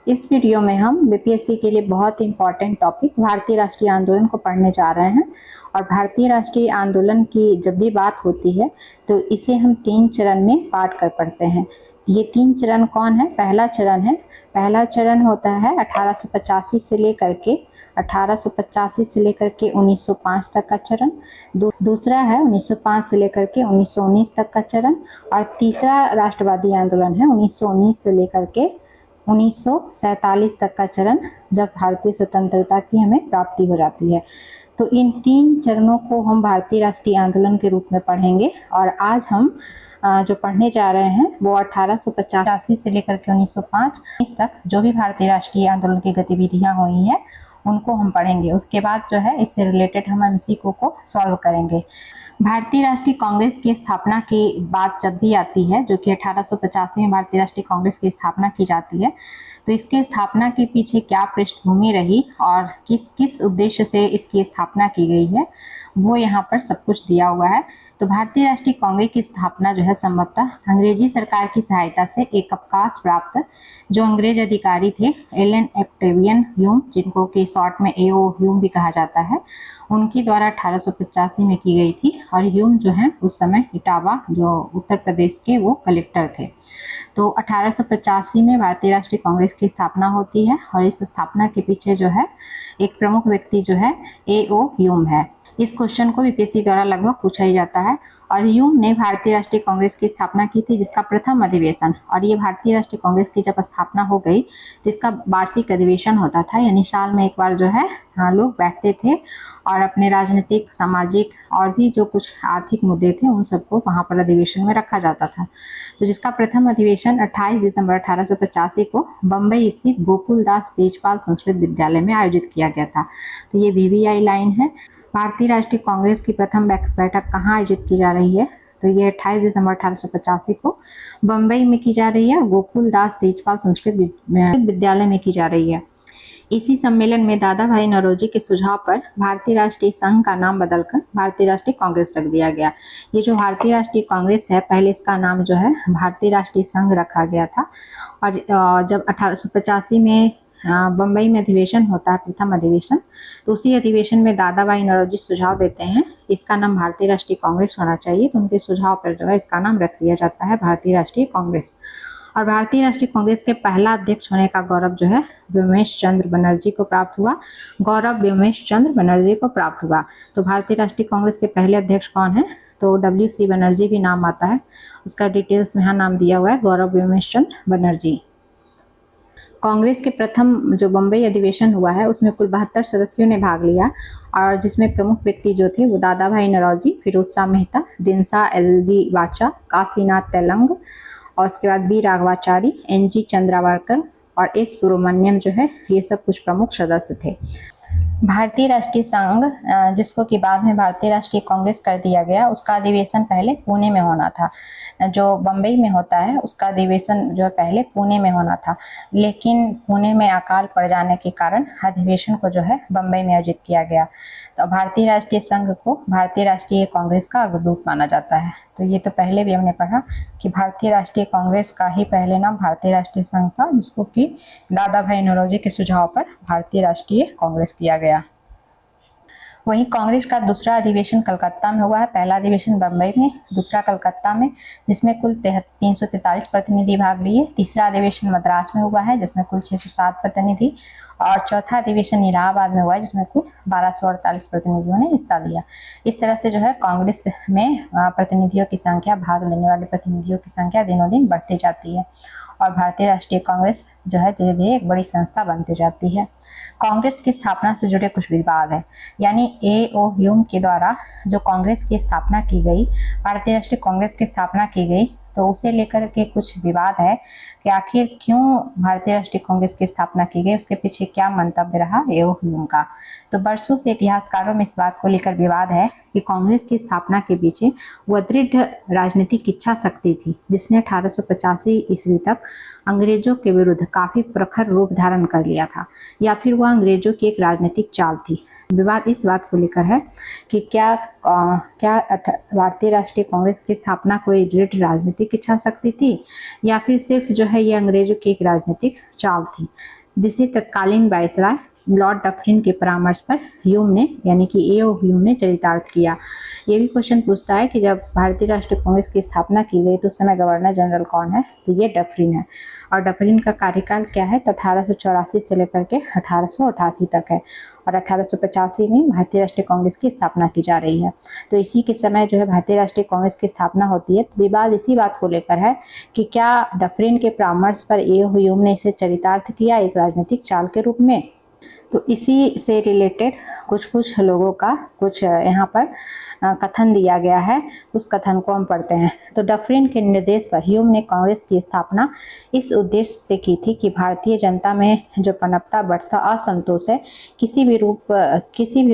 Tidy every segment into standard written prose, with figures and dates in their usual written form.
इस वीडियो में हम बीपीएससी के लिए बहुत इंपॉर्टेंट टॉपिक भारतीय राष्ट्रीय आंदोलन को पढ़ने जा रहे हैं। और भारतीय राष्ट्रीय आंदोलन की जब भी बात होती है तो इसे हम 3 चरण में बांट कर पढ़ते हैं। ये 3 चरण कौन है? पहला चरण होता है 1885 से लेकर के 1905 तक का चरण। दूसरा है 1905 से लेकर के 1919 तक का चरण। और तीसरा राष्ट्रवादी आंदोलन है 1919 से लेकर के 1947 तक का चरण, जब भारतीय स्वतंत्रता की हमें प्राप्ति हो जाती है। तो इन 3 चरणों को हम भारतीय राष्ट्रीय आंदोलन के रूप में पढ़ेंगे। और आज हम जो पढ़ने जा रहे हैं वो 1885 से लेकर के 1905 तक जो भी भारतीय राष्ट्रीय आंदोलन की गतिविधियां हुई हैं उनको हम पढ़ेंगे। उसके बाद जो है इससे रिलेटेड हम एमसीक्यू को सॉल्व करेंगे। भारतीय राष्ट्रीय कांग्रेस की स्थापना की बात जब भी आती है, जो कि 1885 में भारतीय राष्ट्रीय कांग्रेस की स्थापना की जाती है, तो इसके स्थापना के पीछे क्या पृष्ठभूमि रही और किस किस उद्देश्य से इसकी स्थापना की गई है वो यहाँ पर सब कुछ दिया हुआ है। तो भारतीय राष्ट्रीय कांग्रेस की स्थापना जो है संभवतः अंग्रेजी सरकार की सहायता से एक अवकाश प्राप्त जो अंग्रेज अधिकारी थे एलन ऑक्टेवियन ह्यूम, जिनको कि शॉर्ट में एओ ह्यूम भी कहा जाता है, उनकी द्वारा 1885 में की गई थी। और ह्यूम जो है उस समय इटावा जो उत्तर प्रदेश के वो कलेक्टर थे। तो 1885 में भारतीय राष्ट्रीय कांग्रेस की स्थापना होती है और इस स्थापना के पीछे जो है एक प्रमुख व्यक्ति जो है एओ ह्यूम है। इस क्वेश्चन को बीपीएससी द्वारा लगभग पूछा ही जाता है। और ह्यूम ने भारतीय राष्ट्रीय कांग्रेस की स्थापना की थी, जिसका प्रथम अधिवेशन, और ये भारतीय राष्ट्रीय कांग्रेस की जब स्थापना हो गई तो इसका वार्षिक अधिवेशन होता था, यानी साल में एक बार जो है लोग बैठते थे और अपने राजनीतिक, सामाजिक और भी जो कुछ आर्थिक मुद्दे थे उन सबको वहां पर अधिवेशन में रखा जाता था। तो जिसका प्रथम अधिवेशन 28 दिसंबर 1885 को बम्बई स्थित गोकुलदास तेजपाल संस्कृत विद्यालय में आयोजित किया गया था। तो ये वीवीआई लाइन है। भारतीय राष्ट्रीय कांग्रेस की प्रथम बैठक कहाँ आयोजित की जा रही है? तो ये 28 दिसंबर 1885 को बम्बई में की जा रही है, गोकुलदास तेजपाल संस्कृत विद्यालय में की जा रही है। इसी सम्मेलन में दादा भाई नौरोजी के सुझाव पर भारतीय राष्ट्रीय संघ का नाम बदलकर भारतीय राष्ट्रीय कांग्रेस रख दिया गया। ये जो भारतीय राष्ट्रीय कांग्रेस है, पहले इसका नाम जो है भारतीय राष्ट्रीय संघ रखा गया था। और जब 1885 में बम्बई में अधिवेशन होता है, प्रथम अधिवेशन, तो उसी अधिवेशन में दादा भाई नौरोजी सुझाव देते हैं इसका नाम भारतीय राष्ट्रीय कांग्रेस होना चाहिए। तो उनके सुझाव पर जो है इसका नाम रख दिया जाता है भारतीय राष्ट्रीय कांग्रेस। और भारतीय राष्ट्रीय कांग्रेस के पहला अध्यक्ष होने का गौरव जो है व्योमेश चंद्र बनर्जी को प्राप्त हुआ। तो भारतीय राष्ट्रीय कांग्रेस के पहले अध्यक्ष कौन है? तो WC बनर्जी भी नाम आता है, उसका डिटेल्स में यहाँ नाम दिया हुआ है, गौरव व्योमेश चंद्र बनर्जी। कांग्रेस के प्रथम जो बम्बई अधिवेशन हुआ है उसमें कुल 72 सदस्यों ने भाग लिया, और जिसमें प्रमुख व्यक्ति जो थे वो दादा भाई नौरोजी, फिरोज शाह मेहता, दिनसा LG वाचा, काशीनाथ तेलंग, और उसके बाद बी राघवाचारी, NG चंद्रावरकर और S सुब्रमण्यम जो है, ये सब कुछ प्रमुख सदस्य थे। भारतीय राष्ट्रीय संघ, जिसको कि बाद में भारतीय राष्ट्रीय कांग्रेस कर दिया गया, उसका अधिवेशन पहले पुणे में होना था। जो बम्बई में होता है उसका अधिवेशन जो है पहले पुणे में होना था, लेकिन पुणे में अकाल पड़ जाने के कारण अधिवेशन को जो है बम्बई में आयोजित किया गया। तो भारतीय राष्ट्रीय संघ को भारतीय राष्ट्रीय कांग्रेस का अग्रदूत माना जाता है। तो ये तो पहले भी हमने पढ़ा कि भारतीय राष्ट्रीय कांग्रेस का ही पहले नाम भारतीय राष्ट्रीय संघ था, जिसको कि दादा भाई नौरोजी के सुझाव पर भारतीय राष्ट्रीय कांग्रेस किया गया। वहीं कांग्रेस का दूसरा अधिवेशन कलकत्ता में हुआ है। पहला अधिवेशन बम्बई में, दूसरा कलकत्ता में, जिसमें कुल 343 प्रतिनिधि भाग लिए। तीसरा अधिवेशन मद्रास में हुआ है जिसमें कुल 607 प्रतिनिधि, और चौथा अधिवेशन इलाहाबाद में हुआ है जिसमें कुल 1248 प्रतिनिधियों ने हिस्सा लिया। इस तरह से जो है कांग्रेस में प्रतिनिधियों की संख्या, भाग लेने वाले प्रतिनिधियों की संख्या दिनों दिन बढ़ती जाती है और भारतीय राष्ट्रीय कांग्रेस जो है धीरे धीरे एक बड़ी संस्था बनती जाती है। कांग्रेस की स्थापना से जुड़े कुछ विवाद है, यानी एओ ह्यूम के द्वारा जो कांग्रेस की स्थापना की गई, भारतीय राष्ट्रीय कांग्रेस की स्थापना की गई, तो उसे लेकर के कुछ विवाद है कि आखिर क्यों भारतीय राष्ट्रीय कांग्रेस की स्थापना की गई, उसके पीछे क्या मंतव्य रहा एओ ह्यूम का। तो बरसों से इतिहासकारों में इस बात को लेकर विवाद है कि कांग्रेस की स्थापना के पीछे वह दृढ़ राजनीतिक इच्छा शक्ति थी जिसने 1885 ईस्वी तक अंग्रेजों के विरुद्ध काफी प्रखर रूप धारण कर लिया था, या फिर वह अंग्रेजों की एक राजनीतिक चाल थी। विवाद इस बात को लेकर है कि क्या भारतीय राष्ट्रीय कांग्रेस की स्थापना कोई दृढ़ राजनीतिक इच्छा शक्ति थी या फिर सिर्फ जो है ये अंग्रेजों की एक राजनीतिक चाल थी, जिसे तत्कालीन वायसराय लॉर्ड डफरिन के परामर्श पर ह्यूम ने यानी कि ए.ओ. ह्यूम ने चरितार्थ किया। ये भी क्वेश्चन पूछता है कि जब भारतीय राष्ट्रीय कांग्रेस की स्थापना की गई तो उस समय गवर्नर जनरल कौन है, तो ये डफरिन है। और डफरिन का कार्यकाल क्या है, तो 1884 से लेकर के 1888 तक है और 1885 में भारतीय राष्ट्रीय कांग्रेस की स्थापना की जा रही है। तो इसी के समय जो है भारतीय राष्ट्रीय कांग्रेस की स्थापना होती है। तो विवाद इसी बात को लेकर है कि क्या डफरिन के परामर्श पर ए.ओ. ह्यूम ने इसे चरितार्थ किया एक राजनीतिक चाल के रूप में। तो इसी से रिलेटेड कुछ लोगों का कुछ यहाँ पर कथन दिया गया है, उस कथन को हम पढ़ते हैं। तो डफरिन के निर्देश पर ह्यूम ने कांग्रेस की स्थापना इस उद्देश्य से की थी कि भारतीय जनता में जो पनपता बढ़ता असंतोष है किसी भी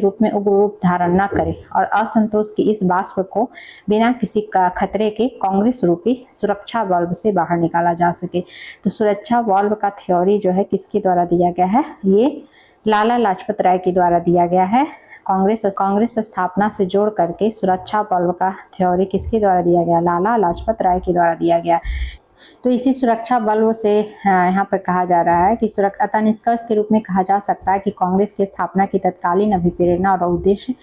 रूप में उग्र रूप धारण न करे और असंतोष की इस बाष्प को बिना किसी खतरे के कांग्रेस रूपी सुरक्षा वाल्व से बाहर निकाला जा सके। तो सुरक्षा वाल्व का थ्योरी जो है किसके द्वारा दिया गया है, ये लाला लाजपत राय के द्वारा दिया गया है। कांग्रेस स्थापना से जोड़ करके सुरक्षा वाल्व का थ्योरी किसके द्वारा दिया गया, लाला लाजपत राय के द्वारा दिया गया। तो इसी सुरक्षा बल्ब से यहाँ पर कहा जा रहा है कि अतः निष्कर्ष के रूप में कहा जा सकता है कि कांग्रेस की स्थापना की तत्कालीन अभिप्रेरणा और उद्देश्य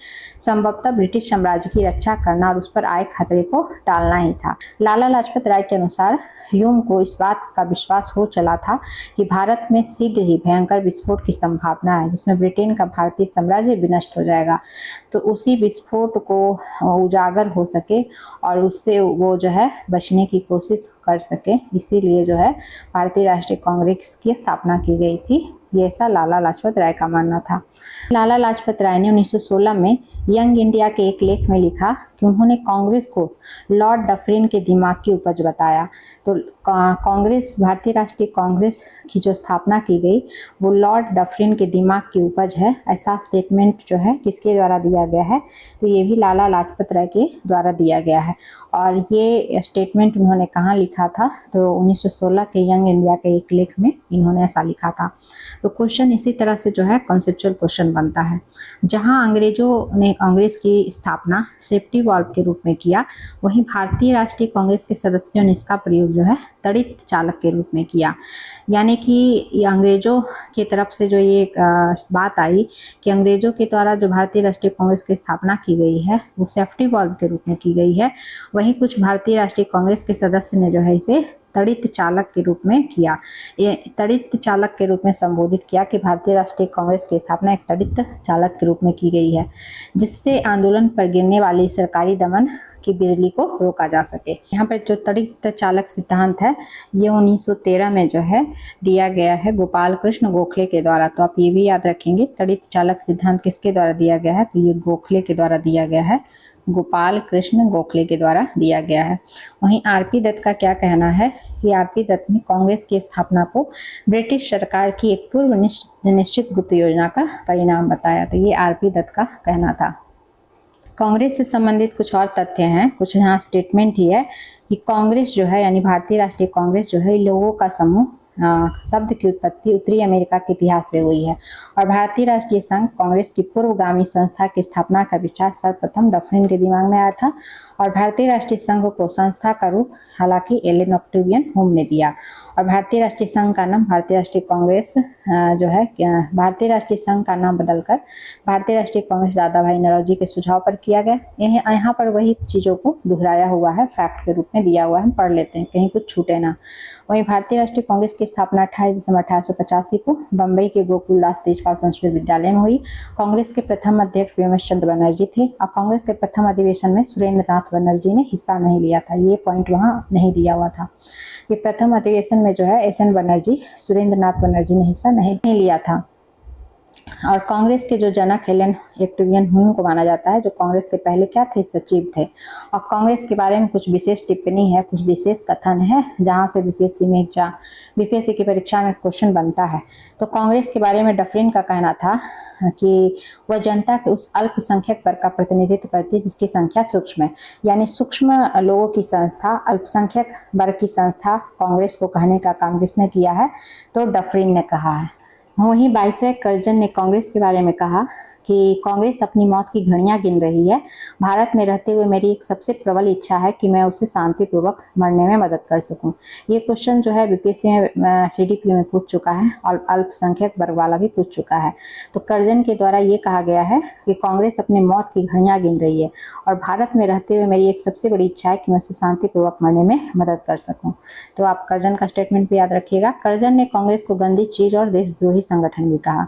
संभवतः ब्रिटिश साम्राज्य की रक्षा करना और उस पर आए खतरे को टालना ही था। लाला लाजपत राय के अनुसार ह्यूम को इस बात का विश्वास हो चला था कि भारत में शीघ्र ही भयंकर विस्फोट की संभावना है जिसमें ब्रिटेन का भारतीय साम्राज्य विनष्ट हो जाएगा। तो उसी विस्फोट को उजागर हो सके और उससे वो जो है बचने की कोशिश कर सके, इसीलिए जो है भारतीय राष्ट्रीय कांग्रेस की स्थापना की गई थी। ये ऐसा लाला लाजपत राय का मानना था। लाला लाजपत राय ने 1916 में यंग इंडिया के एक लेख में लिखा कि उन्होंने कांग्रेस को लॉर्ड डफरिन के दिमाग की उपज बताया। तो कांग्रेस, भारतीय राष्ट्रीय कांग्रेस की जो स्थापना की गई वो लॉर्ड डफरिन के दिमाग की उपज है, ऐसा स्टेटमेंट जो है किसके द्वारा दिया गया है, तो ये भी लाला लाजपत राय के द्वारा दिया गया है। और ये स्टेटमेंट उन्होंने कहाँ लिखा था, तो 1916 के यंग इंडिया के एक लेख में इन्होंने ऐसा लिखा था। तो क्वेश्चन इसी तरह से जो है कॉन्सेप्चुअल क्वेश्चन बनता है। जहां अंग्रेजों ने कांग्रेस की स्थापना सेफ्टी वाल्व के रूप में किया, वहीं भारतीय राष्ट्रीय कांग्रेस के सदस्यों ने इसका प्रयोग जो है तड़ित चालक के रूप में किया। यानी कि अंग्रेजों की तरफ से जो ये बात आई कि अंग्रेजों के द्वारा जो भारतीय राष्ट्रीय कांग्रेस की स्थापना की गई है वो सेफ्टी वाल्व के रूप में की गई है, वहीं कुछ भारतीय राष्ट्रीय कांग्रेस के सदस्य ने जो है इसे तड़ित चालक के रूप में किया। ये तड़ित चालक के रूप में संबोधित किया कि भारतीय राष्ट्रीय कांग्रेस की स्थापना एक तड़ित चालक के रूप में की गई है जिससे आंदोलन पर गिरने वाली सरकारी दमन की बिजली को रोका जा सके। यहाँ पर जो तड़ित चालक सिद्धांत है ये 1913 में जो है दिया गया है गोपाल कृष्ण गोखले के द्वारा। तो आप ये भी याद रखेंगे तड़ित चालक सिद्धांत किसके द्वारा दिया गया है, तो ये गोखले के द्वारा दिया गया है, गोपाल कृष्ण गोखले के द्वारा दिया गया है। वहीं आर.पी. दत्त का क्या कहना है कि आर.पी. दत्त ने कांग्रेस की स्थापना को ब्रिटिश सरकार की एक पूर्व निश्चित गुप्त योजना का परिणाम बताया। तो ये आर.पी. दत्त का कहना था। कांग्रेस से संबंधित कुछ और तथ्य हैं, कुछ यहाँ स्टेटमेंट ही है कि कांग्रेस जो है यानी भारतीय राष्ट्रीय कांग्रेस जो है लोगों का समूह शब्द की उत्पत्ति उत्तरी अमेरिका के इतिहास से हुई है और भारतीय राष्ट्रीय संघ कांग्रेस की पूर्वगामी संस्था की स्थापना का विचार सर्वप्रथम डफरिन के दिमाग में आया था और भारतीय राष्ट्रीय संघ को संस्था का रूप हालांकि एलन ऑक्टेवियन ह्यूम ने दिया और भारतीय राष्ट्रीय संघ का नाम भारतीय राष्ट्रीय कांग्रेस जो है भारतीय राष्ट्रीय संघ का नाम बदलकर भारतीय राष्ट्रीय कांग्रेस दादा भाई नौरोजी के सुझाव पर किया गया। यहाँ पर वही चीज़ों को दोहराया हुआ है, फैक्ट के रूप में दिया हुआ है, हम पढ़ लेते हैं कहीं कुछ छूटे ना। वहीं भारतीय राष्ट्रीय कांग्रेस की स्थापना 28 दिसंबर 1885 को बम्बई के गोकुलदास तेजपाल संस्कृत विद्यालय में हुई। कांग्रेस के प्रथम अध्यक्ष व्योमेश चंद्र बनर्जी थे और कांग्रेस के प्रथम अधिवेशन में सुरेंद्र नाथ बनर्जी ने हिस्सा नहीं लिया था। ये पॉइंट वहाँ नहीं दिया हुआ था कि प्रथम अधिवेशन में जो है एस.एन. बनर्जी, सुरेंद्र नाथ बनर्जी ने हिस्सा नहीं लिया था। और कांग्रेस के जो जनक हेलेन एक्टिवियन ह्यू को माना जाता है, जो कांग्रेस के पहले क्या थे, सचिव थे। और कांग्रेस के बारे में कुछ विशेष टिप्पणी है, कुछ विशेष कथन है, जहां से बीपीएससी की परीक्षा में क्वेश्चन बनता है। तो कांग्रेस के बारे में डफरिन का कहना था कि वह जनता के उस अल्पसंख्यक वर्ग का प्रतिनिधित्व करती है जिसकी संख्या सूक्ष्म है, यानी सूक्ष्म लोगों की संस्था, अल्पसंख्यक वर्ग की संस्था कांग्रेस को कहने का काम किसने किया है, तो डफरिन ने कहा है। वहीं वाइसरॉय कर्जन ने कांग्रेस के बारे में कहा कि कांग्रेस अपनी मौत की घड़ियां गिन रही है। भारत में रहते हुए मेरी एक सबसे प्रबल इच्छा है कि मैं उसे शांतिपूर्वक मरने में मदद कर सकूं। ये क्वेश्चन जो है बीपीएससी में सीडीपी में पूछ चुका है और अल्पसंख्यक वर्ग वाला भी पूछ चुका है। तो कर्जन के द्वारा ये कहा गया है कि कांग्रेस अपनी मौत की घड़ियां गिन रही है और भारत में रहते हुए मेरी एक सबसे बड़ी इच्छा है कि मैं उसे शांतिपूर्वक मरने में मदद कर सकूं। तो आप कर्जन का स्टेटमेंट भी याद रखिएगा। कर्जन ने कांग्रेस को गंदी चीज और देशद्रोही संगठन भी कहा।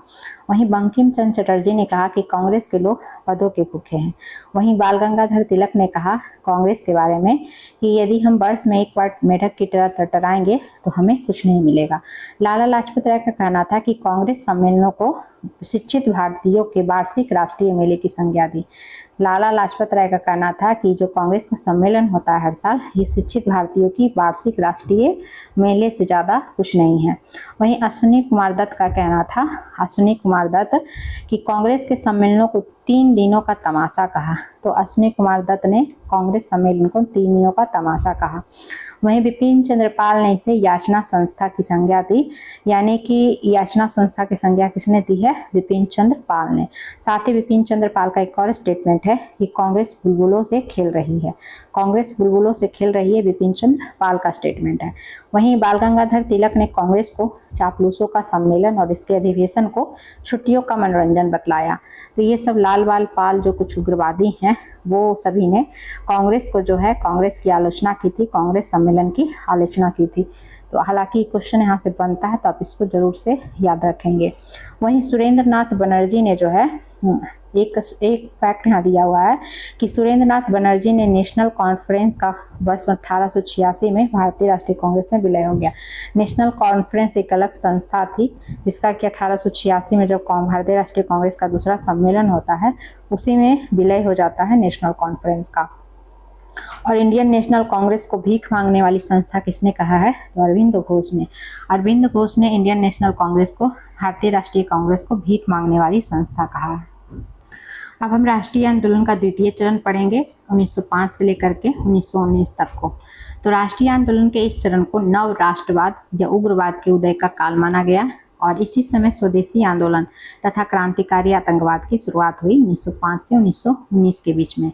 वहीं बंकिम चंद्र चटर्जी ने कहा कि कांग्रेस के लोग पदों के भूखे हैं। वहीं बाल गंगाधर तिलक ने कहा कांग्रेस के बारे में कि यदि हम वर्ष में एक बार मेढक की तरह टरटराएंगे तो हमें कुछ नहीं मिलेगा। लाला लाजपत राय का कहना था कि कांग्रेस सम्मेलनों को शिक्षित भारतीयों के वार्षिक राष्ट्रीय मेले की संज्ञा दी। लाला लाजपत राय का कहना था कि जो कांग्रेस का सम्मेलन होता है हर साल, ये शिक्षित भारतीयों की वार्षिक राष्ट्रीय मेले से ज्यादा कुछ नहीं है। वहीं अश्विनी कुमार दत्त का कहना था, अश्विनी कुमार दत्त, कि कांग्रेस के सम्मेलनों को 3 दिनों का तमाशा कहा। तो अश्विनी कुमार दत्त ने कांग्रेस सम्मेलन को 3 दिनों का तमाशा कहा। वहीं बिपिन चंद्र पाल ने इसे याचना संस्था की संज्ञा दी, यानी कि याचना संस्था की संज्ञा किसने दी है, बिपिन चंद्र पाल ने। साथ ही बिपिन चंद्र पाल का एक और स्टेटमेंट है कि कांग्रेस बुलबुलों से खेल रही है। कांग्रेस बुलबुलों से खेल रही है, बिपिन चंद्र पाल का स्टेटमेंट है। वहीं बाल गंगाधर तिलक ने कांग्रेस को चापलूसों का सम्मेलन और इसके अधिवेशन को छुट्टियों का मनोरंजन बतलाया। तो ये सब लाल बाल पाल जो कुछ उग्रवादी हैं वो सभी ने कांग्रेस को जो है, कांग्रेस की आलोचना की थी, कांग्रेस सम्मेलन की आलोचना की थी। तो हालांकि क्वेश्चन यहाँ से बनता है तो आप इसको जरूर से याद रखेंगे। वहीं सुरेंद्र नाथ बनर्जी ने जो है एक फैक्ट यहाँ दिया हुआ है कि सुरेंद्र नाथ बनर्जी ने नेशनल कॉन्फ्रेंस का वर्ष 1886 में भारतीय राष्ट्रीय कांग्रेस में विलय हो गया। नेशनल कॉन्फ्रेंस एक अलग संस्था थी जिसका कि 1886 में जब भारतीय राष्ट्रीय कांग्रेस का दूसरा सम्मेलन होता है उसी में विलय हो जाता है नेशनल कॉन्फ्रेंस का। और इंडियन नेशनल कांग्रेस को भीख मांगने वाली संस्था किसने कहा है, तो अरविंद घोष ने। अरविंद घोष ने इंडियन नेशनल कांग्रेस को, भारतीय राष्ट्रीय कांग्रेस को भीख मांगने वाली संस्था कहा है। अब हम राष्ट्रीय आंदोलन का द्वितीय चरण पढ़ेंगे 1905 से लेकर के 1919 तक को। तो राष्ट्रीय आंदोलन के इस चरण को नव राष्ट्रवाद या उग्रवाद के उदय का काल माना गया और इसी समय स्वदेशी आंदोलन तथा क्रांतिकारी आतंकवाद की शुरुआत हुई 1905 से 1919 के बीच में।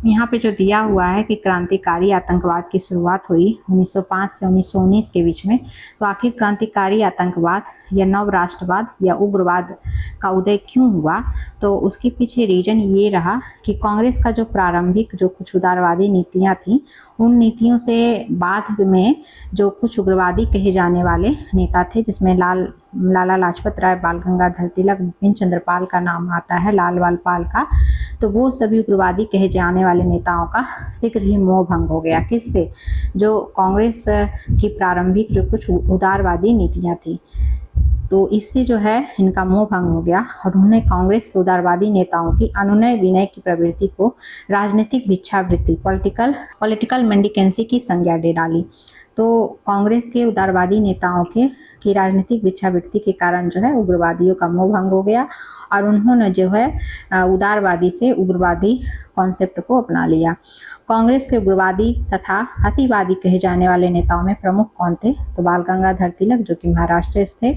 यहाँ पे जो दिया हुआ है कि क्रांतिकारी आतंकवाद की शुरुआत हुई 1905 से 1919 के बीच में, तो आखिर क्रांतिकारी आतंकवाद या नव राष्ट्रवाद या उग्रवाद का उदय क्यों हुआ, तो उसके पीछे रीजन ये रहा कि कांग्रेस का जो प्रारंभिक जो कुछ उदारवादी नीतियाँ थी, उन नीतियों से बाद में जो कुछ उग्रवादी कहे जाने वाले नेता थे, जिसमें लाला लाजपत राय, बाल गंगाधर तिलक, बिपिन चंद्र पाल का नाम आता है, लाल बाल पाल का, तो वो सभी उग्रवादी कहे जाने वाले नेताओं का शीघ्र ही मोह भंग हो गया। किससे, जो कांग्रेस की प्रारंभिक जो कुछ उदारवादी नीतियां थी, तो इससे जो है इनका मोह भंग हो गया और उन्होंने कांग्रेस के उदारवादी नेताओं की अनुनय विनय की प्रवृत्ति को राजनीतिक भिक्षावृत्ति, पॉलिटिकल मेंडिकेंसी की संज्ञा दे डाली। तो कांग्रेस के उदारवादी नेताओं की राजनीतिक भिक्षावृत्ति के कारण जो है उग्रवादियों का मोह भंग हो गया और उन्होंने जो है उदारवादी से उग्रवादी कॉन्सेप्ट को अपना लिया। कांग्रेस के उग्रवादी तथा अतिवादी कहे जाने वाले नेताओं में प्रमुख कौन थे, तो बाल गंगाधर तिलक जो कि महाराष्ट्र से थे,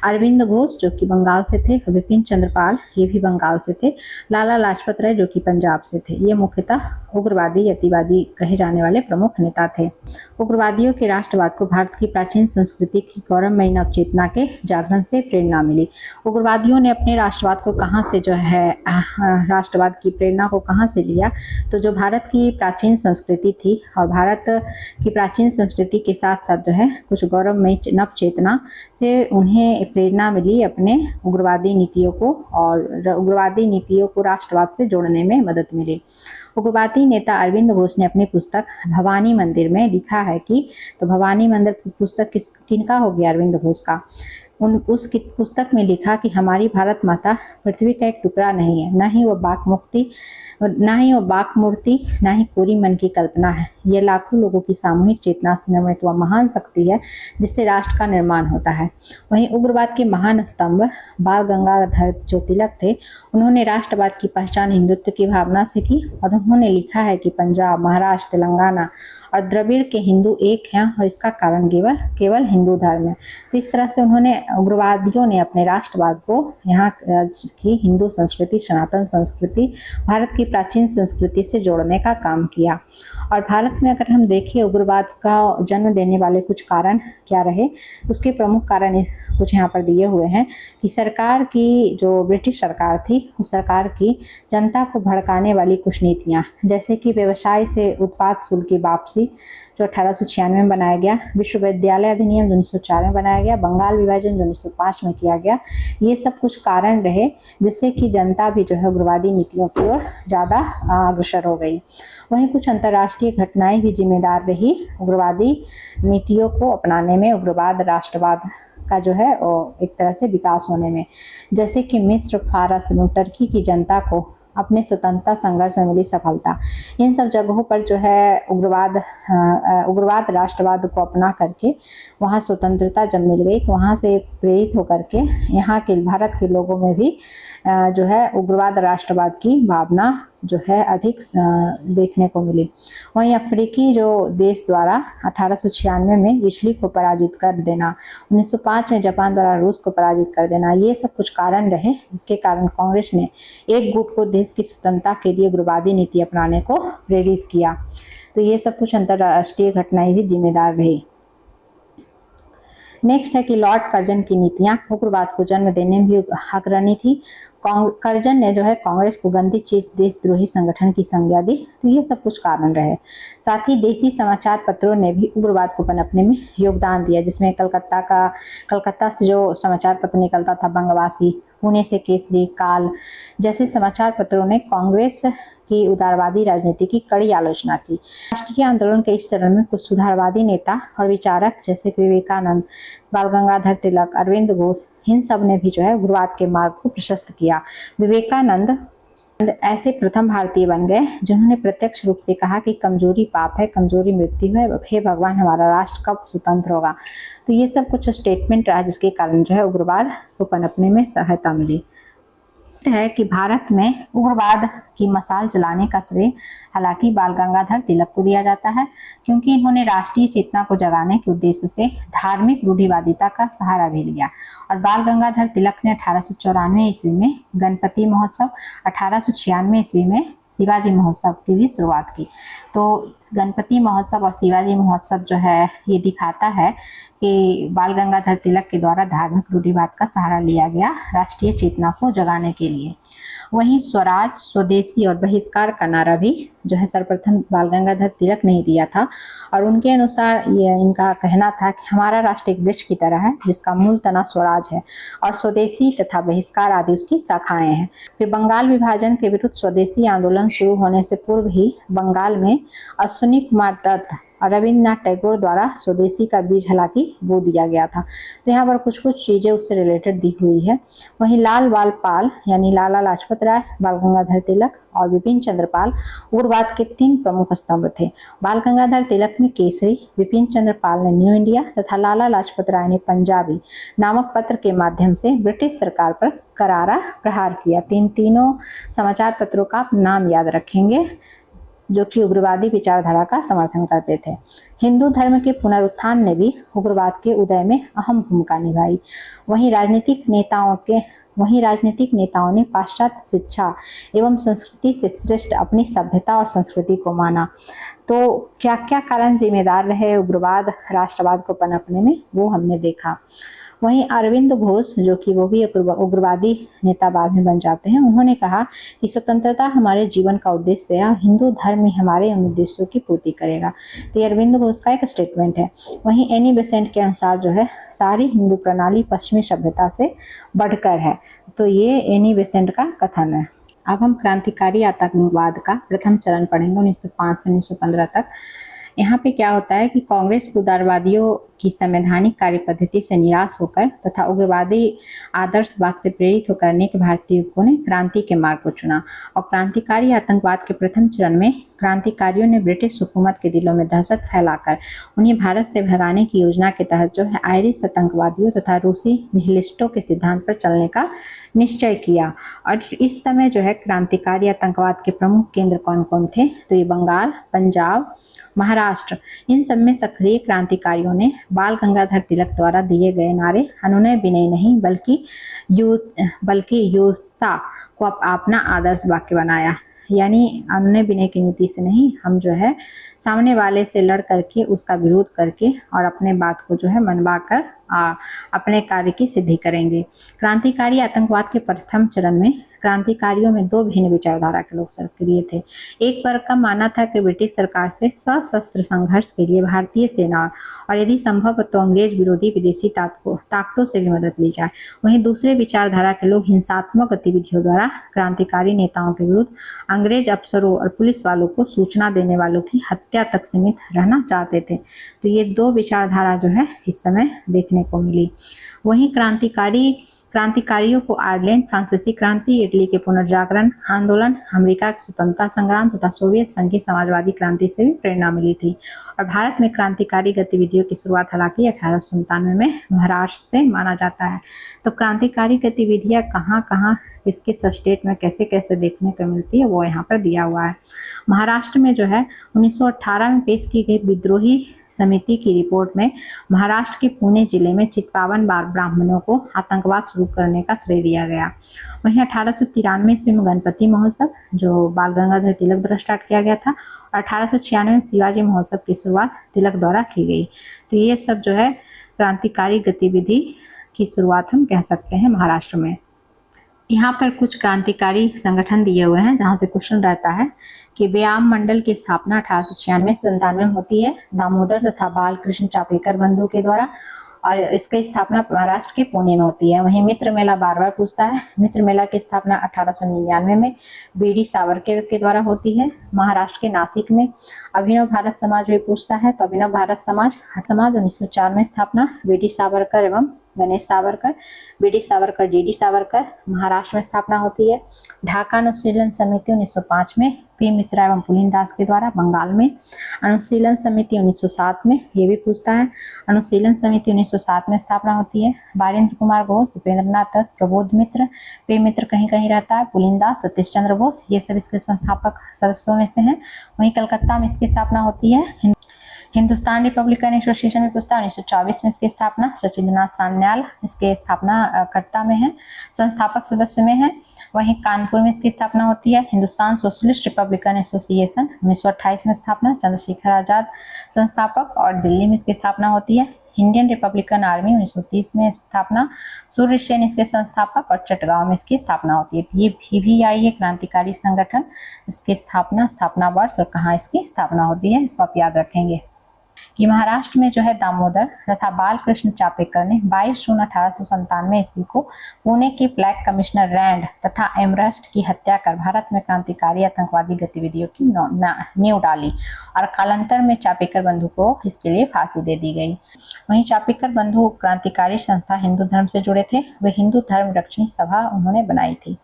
अरविंद घोष जो कि बंगाल से थे, बिपिन चंद्र पाल ये भी बंगाल से थे, लाला लाजपत राय जो कि पंजाब से थे। ये मुख्यतः उग्रवादी अतिवादी कहे जाने वाले प्रमुख नेता थे। उग्रवादियों के राष्ट्रवाद को भारत की प्राचीन संस्कृति की गौरवमयी नवचेतना के जागरण से प्रेरणा मिली। उग्रवादियों ने अपने राष्ट्रवाद को कहाँ से जो है राष्ट्रवाद की प्रेरणा को कहाँ से लिया, तो जो भारत की प्राचीन संस्कृति थी और भारत की प्राचीन संस्कृति के साथ साथ जो है कुछ गौरवमयी नवचेतना से उन्हें प्रेरणा मिली अपने उग्रवादी नीतियों को, और उग्रवादी नीतियों को राष्ट्रवाद से जोड़ने में मदद मिली। उग्रवादी नेता अरविंद घोष ने अपनी पुस्तक भवानी मंदिर में लिखा है कि, तो भवानी मंदिर पुस्तक किनका हो गया, अरविंद घोष का। उस पुस्तक में लिखा कि हमारी भारत माता पृथ्वी का एक टुकड़ा नहीं है, ना ही वो बाक मूर्ति, ना ही कोरी मन की कल्पना है। ये लाखों लोगों की सामूहिक चेतना से निर्मित वह महान शक्ति है जिससे राष्ट्र का निर्माण होता है। वहीं उग्रवाद के महान स्तंभ बाल गंगाधर जो तिलक थे, उन्होंने राष्ट्रवाद की पहचान हिंदुत्व की भावना से की और उन्होंने लिखा है कि पंजाब, महाराष्ट्र, तेलंगाना और द्रविड़ के हिंदू एक हैं और इसका कारण केवल हिंदू धर्म है। तो इस तरह से उन्होंने उग्रवादियों ने अपने राष्ट्रवाद को यहाँ की हिंदू संस्कृति, सनातन संस्कृति, भारत की प्राचीन संस्कृति से जोड़ने का काम किया। और भारत में अगर हम देखें उग्रवाद का जन्म देने वाले कुछ कारण क्या रहे, उसके प्रमुख कारण कुछ यहाँ पर दिए हुए हैं कि सरकार की जो ब्रिटिश सरकार थी, उस सरकार की जनता को भड़काने वाली कुछ नीतियाँ, जैसे कि व्यवसाय से उत्पाद शुल्क की वापसी जो 1896 में बनाया गया, विश्वविद्यालय अधिनियम जो 1904 में बनाया गया, बंगाल विभाजन जो 1905 में किया गया, ये सब कुछ कारण रहे जिससे कि जनता भी जो है उग्रवादी नीतियों की ओर ज़्यादा अग्रसर हो गई। वहीं कुछ अंतर्राष्ट्रीय घटनाएं भी जिम्मेदार रही उग्रवादी नीतियों को अपनाने में, उग्रवाद राष्ट्रवाद का जो है एक तरह से विकास होने में, जैसे कि मिस्र, फारस एवं टर्की की जनता को अपने स्वतंत्रता संघर्ष में मिली सफलता। इन सब जगहों पर जो है उग्रवाद राष्ट्रवाद को अपना करके वहाँ स्वतंत्रता जब मिल गई तो वहाँ से प्रेरित होकर के यहाँ के भारत के लोगों में भी जो है उग्रवाद राष्ट्रवाद की भावना जो है अधिक देखने को मिली। वहीं अफ्रीकी जो देश द्वारा 1896 में इटली को पराजित कर देना, 1905 में जापान द्वारा रूस को पराजित कर देना, ये सब कुछ कारण रहे जिसके कारण कांग्रेस ने एक गुट को देश की स्वतंत्रता के लिए उग्रवादी नीति अपनाने को प्रेरित किया। तो ये सब कुछ अंतर्राष्ट्रीय घटनाएं भी जिम्मेदार रही। नेक्स्ट है कि लॉर्ड कर्जन की नीतियां उग्रवाद को जन्म देने में भी अग्रणी थी। कर्जन ने जो है कांग्रेस को गंदी चीज देशद्रोही संगठन की संज्ञा दी। तो ये सब कुछ कारण रहे। साथ ही देसी समाचार पत्रों ने भी उग्रवाद को पनपने में योगदान दिया, जिसमें कलकत्ता से जो समाचार पत्र निकलता था बंगवासी, पुणे से केसरी, काल जैसे समाचार पत्रों ने कांग्रेस की उदारवादी राजनीति की कड़ी आलोचना की। राष्ट्रीय आंदोलन के इस चरण में कुछ सुधारवादी नेता और विचारक जैसे कि विवेकानंद, बाल गंगाधर तिलक, अरविंद घोष, इन सब ने भी जो है उग्रवाद के मार्ग को प्रशस्त किया। विवेकानंद ऐसे प्रथम भारतीय बन गए जिन्होंने प्रत्यक्ष रूप से कहा कि कमजोरी पाप है, कमजोरी मृत्यु है, हे भगवान हमारा राष्ट्र कब स्वतंत्र होगा। तो ये सब कुछ स्टेटमेंट रहा जिसके कारण जो है उग्रवाद को पनपने में सहायता मिली। है कि भारत में उग्रवाद की मशाल जलाने का श्रेय हालांकि बाल गंगाधर तिलक को दिया जाता है, क्योंकि इन्होंने राष्ट्रीय चेतना को जगाने के उद्देश्य से धार्मिक रूढ़िवादिता का सहारा भी लिया। और बाल गंगाधर तिलक ने 1894 ईस्वी में गणपति महोत्सव, 1896 ईस्वी में शिवाजी महोत्सव की भी शुरुआत की। तो गणपति महोत्सव और शिवाजी महोत्सव जो है ये दिखाता है कि बाल गंगाधर तिलक के द्वारा धार्मिक रूढ़िवाद का सहारा लिया गया राष्ट्रीय चेतना को जगाने के लिए। वहीं स्वराज, स्वदेशी और बहिष्कार का नारा भी जो है सर्वप्रथम बाल गंगाधर तिलक ने दिया था। और उनके अनुसार ये इनका कहना था कि हमारा राष्ट्र एक वृक्ष की तरह है जिसका मूल तना स्वराज है और स्वदेशी तथा बहिष्कार आदि उसकी शाखाएं हैं। फिर बंगाल विभाजन के विरुद्ध स्वदेशी आंदोलन शुरू होने से पूर्व ही बंगाल में अश्विनी कुमार दत्त और रविन्द्रनाथ टैगोर द्वारा स्वदेशी का बीज हालांकि बो दिया गया था। तो यहाँ पर कुछ चीजें उससे रिलेटेड दी हुई है। वहीं लाल बाल पाल यानी लाला लाजपत राय, बाल गंगाधर तिलक और विपिन चंद्र पाल उग्रवाद के 3 प्रमुख स्तंभ थे। बाल गंगाधर तिलक ने केसरी, विपिन चंद्र पाल ने न्यू इंडिया तथा लाला लाजपत राय ने पंजाबी नामक पत्र के माध्यम से ब्रिटिश सरकार पर करारा प्रहार किया। तीनों समाचार पत्रों का आप नाम याद रखेंगे जो कि उग्रवादी विचारधारा का समर्थन करते थे। हिंदू धर्म के पुनरुत्थान ने भी उग्रवाद के उदय में अहम भूमिका निभाई। वहीं राजनीतिक नेताओं ने पाश्चात्य शिक्षा एवं संस्कृति से श्रेष्ठ अपनी सभ्यता और संस्कृति को माना। तो क्या क्या कारण जिम्मेदार रहे उग्रवाद राष्ट्रवाद को पनपने में, वो हमने देखा। वहीं अरविंद घोष जो कि वो भी उग्रवादी नेता बाद में बन जाते हैं, उन्होंने कहा कि स्वतंत्रता हमारे जीवन का उद्देश्य है और हिंदू धर्म ही हमारे उन उद्देश्यों की पूर्ति करेगा। तो ये अरविंद घोष का एक स्टेटमेंट है। वहीं एनी बेसेंट के अनुसार जो है सारी हिंदू प्रणाली पश्चिमी सभ्यता से बढ़कर है। तो ये एनी बेसेंट का कथन है। अब हम क्रांतिकारी आतंकवाद का प्रथम चरण पढ़ेंगे 1905 से 1915 तक। यहाँ पे क्या होता है कि कांग्रेस उदारवादियों की संवैधानिक कार्य पद्धति से निराश होकर तथा उग्रवादी आदर्शवाद से प्रेरित होकर अनेक भारतीय युवकों ने क्रांति के मार्ग को चुना और क्रांतिकारी आतंकवाद के प्रथम चरण में क्रांतिकारियों ने ब्रिटिश हुकूमत के दिलों में दहशत फैलाकर उन्हें भारत से भगाने की योजना के तहत जो है आयरिश आतंकवादियों तथा रूसी निहिलिस्टों के सिद्धांत पर चलने का निश्चय किया। और इस समय जो है क्रांतिकारी आतंकवाद के प्रमुख केंद्र कौन कौन थे, तो ये बंगाल, पंजाब, महाराष्ट्र, इन सब में सक्रिय क्रांतिकारियों ने बाल गंगाधर तिलक द्वारा दिए गए नारे अनुनय विनय नहीं बल्कि योद्धा को अपना आदर्श वाक्य बनाया। यानी अनुनय विनय की नीति से नहीं, हम जो है सामने वाले से लड़ करके उसका विरोध करके और अपने बात को जो है मनवा कर अपने कार्य की सिद्धि करेंगे। क्रांतिकारी आतंकवाद के प्रथम चरण में क्रांतिकारियों में दो भिन्न विचारधारा के लोग सक्रिय थे। एक वर्ग का मानना था कि ब्रिटिश सरकार से सशस्त्र संघर्ष के लिए भारतीय सेना और यदि संभव तो अंग्रेज विरोधी विदेशी ताकतों से भी मदद ली जाए। वहीं दूसरे विचारधारा के लोग हिंसात्मक गतिविधियों द्वारा क्रांतिकारी नेताओं के विरुद्ध अंग्रेज अफसरों और पुलिस वालों को सूचना देने वालों की हत्या तक सीमित रहना चाहते थे। तो ये दो विचारधारा जो है इस समय देखने को मिली। वहीं क्रांतिकारियों को आयरलैंड फ्रांसीसी क्रांति, इटली के पुनर्जागरण आंदोलन, अमेरिका के स्वतंत्रता संग्राम तथा सोवियत संघ की समाजवादी क्रांति से भी प्रेरणा मिली थी। और भारत में क्रांतिकारी गतिविधियों की शुरुआत हालांकि 1897 में महाराष्ट्र से माना जाता है। तो क्रांतिकारी गतिविधियां कहाँ किसके स्टेट में कैसे कैसे देखने को मिलती है वो यहाँ पर दिया हुआ है। महाराष्ट्र में जो है 1918 में पेश की गई विद्रोही समिति की रिपोर्ट में महाराष्ट्र के पुणे जिले में चित्पावन ब्राह्मणों को आतंकवाद शुरू करने का श्रेय दिया गया। वहीं 1893 ईस्वी में गणपति महोत्सव जो बाल गंगाधर तिलक द्वारा स्टार्ट किया गया था और 1896 में शिवाजी महोत्सव की शुरुआत तिलक द्वारा की गई। तो ये सब जो है क्रांतिकारी गतिविधि की शुरुआत हम कह सकते हैं महाराष्ट्र में। यहाँ पर कुछ क्रांतिकारी संगठन दिए हुए हैं जहाँ से क्वेश्चन रहता है कि व्यायाम मंडल की स्थापना 1896 से 97 में होती है दामोदर तथा बाल कृष्ण चापेकर बंधु के द्वारा और इसकी स्थापना महाराष्ट्र के पुणे में होती है। वहीं मित्र मेला बार बार पूछता है। मित्र मेला की स्थापना 1899 में बीडी सावरकर के द्वारा होती है महाराष्ट्र के नासिक में। अभिनव भारत समाज भी पूछता है तो अभिनव भारत समाज 1904 में स्थापना बीडी सावरकर एवं गणेश सावरकर, बीडी सावरकर, जीडी सावरकर, महाराष्ट्र में स्थापना होती है। ढाका अनुशीलन समिति 1905 में पी मित्रा एवं पुलिन दास के द्वारा बंगाल में। अनुशीलन समिति 1907 में, ये भी पूछता है, अनुशीलन समिति 1907 में स्थापना होती है। बारेंद्र कुमार घोष, भूपेंद्र नाथ दत्त, प्रबोध मित्र, पे मित्र कहीं कहीं रहता है, पुलिन दास, सतीश चंद्र बोस, ये सब इसके संस्थापक सदस्यों में से हैं। वहीं कलकत्ता में इसकी स्थापना होती है। हिंदुस्तान रिपब्लिकन एसोसिएशन में पूछता है 1924 में इसकी स्थापना सचिंद्रनाथ सान्याल इसके स्थापना कर्ता में है, संस्थापक सदस्य में है। वहीं कानपुर में इसकी स्थापना होती है। हिंदुस्तान सोशलिस्ट रिपब्लिकन एसोसिएशन 1928 में स्थापना चंद्रशेखर आजाद संस्थापक और दिल्ली में इसकी स्थापना होती है। इंडियन रिपब्लिकन आर्मी 1930 में स्थापना सूर्य सेन इसके संस्थापक और चटगांव में इसकी स्थापना होती है। ये PVI है क्रांतिकारी संगठन, इसकी स्थापना वर्ष और कहाँ इसकी स्थापना होती है इसको आप याद रखेंगे कि महाराष्ट्र में जो है दामोदर तथा बाल कृष्ण चापेकर ने 22 जून 1897 ईस्वी को पुणे के ब्लैक कमिश्नर रैंड तथा एमरस्ट की हत्या कर भारत में क्रांतिकारी आतंकवादी गतिविधियों की नींव डाली और कालांतर में चापेकर बंधु को इसके लिए फांसी दे दी गई। वहीं चापेकर बंधु क्रांतिकारी संस्था हिंदू धर्म से जुड़े थे। वे हिंदू धर्म रक्षणी सभा उन्होंने बनाई थी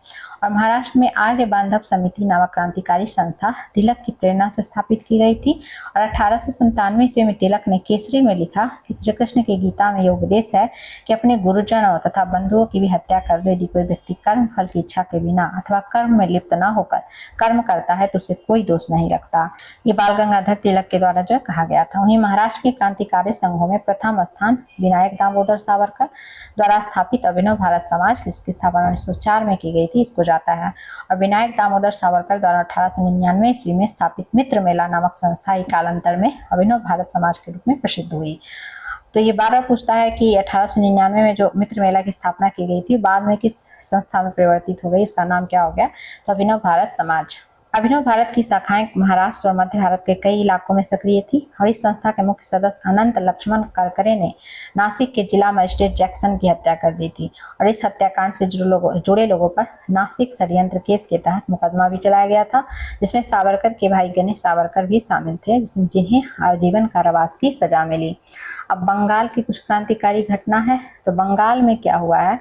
और महाराष्ट्र में आर्य बांधव समिति नामक क्रांतिकारी संस्था तिलक की प्रेरणा से स्थापित की गई थी और 1897 ईस्वी में तिलक ने केसरी में लिखा कि श्री कृष्ण की गीता में यह उपदेश है कि अपने गुरुजनों तथा बंधुओं की भी हत्या कर दो। यदि कोई व्यक्ति कर्म फल की इच्छा के बिना अथवा कर्म में लिप्त न होकर कर्म करता है तो उसे कोई दोष नहीं रखता। ये बाल गंगाधर तिलक के द्वारा जो कहा गया था। वहीं महाराष्ट्र के क्रांतिकारी संघों में प्रथम स्थान विनायक दामोदर सावरकर द्वारा स्थापित अभिनव भारत समाज, जिसकी स्थापना 1904 में की गई थी, इसको जाता है। और विनायक दामोदर सावरकर द्वारा 1899 ईस्वी में स्थापित मित्र मेला नामक संस्था ही कालांतर में अभिनव भारत समाज के रूप में प्रसिद्ध हुई। तो ये बार बार पूछता है कि 1899 में जो मित्र मेला की स्थापना की गई थी बाद में किस संस्था में परिवर्तित हो गई, इसका नाम क्या हो गया, तो अभिनव भारत समाज। अभिनव भारत की शाखाएं महाराष्ट्र और मध्य भारत के कई इलाकों में सक्रिय थी और इस संस्था के मुख्य सदस्य अनंत लक्ष्मण करकरे ने नासिक के जिला मजिस्ट्रेट जैक्सन की हत्या कर दी थी और इस हत्याकांड से जुड़े लोगों पर नासिक षड्यंत्र केस के तहत मुकदमा भी चलाया गया था, जिसमें सावरकर के भाई गणेश सावरकर भी शामिल थे, जिन्हें आजीवन कारावास की सजा मिली। अब बंगाल की कुछ क्रांतिकारी घटना है। तो बंगाल में क्या हुआ है,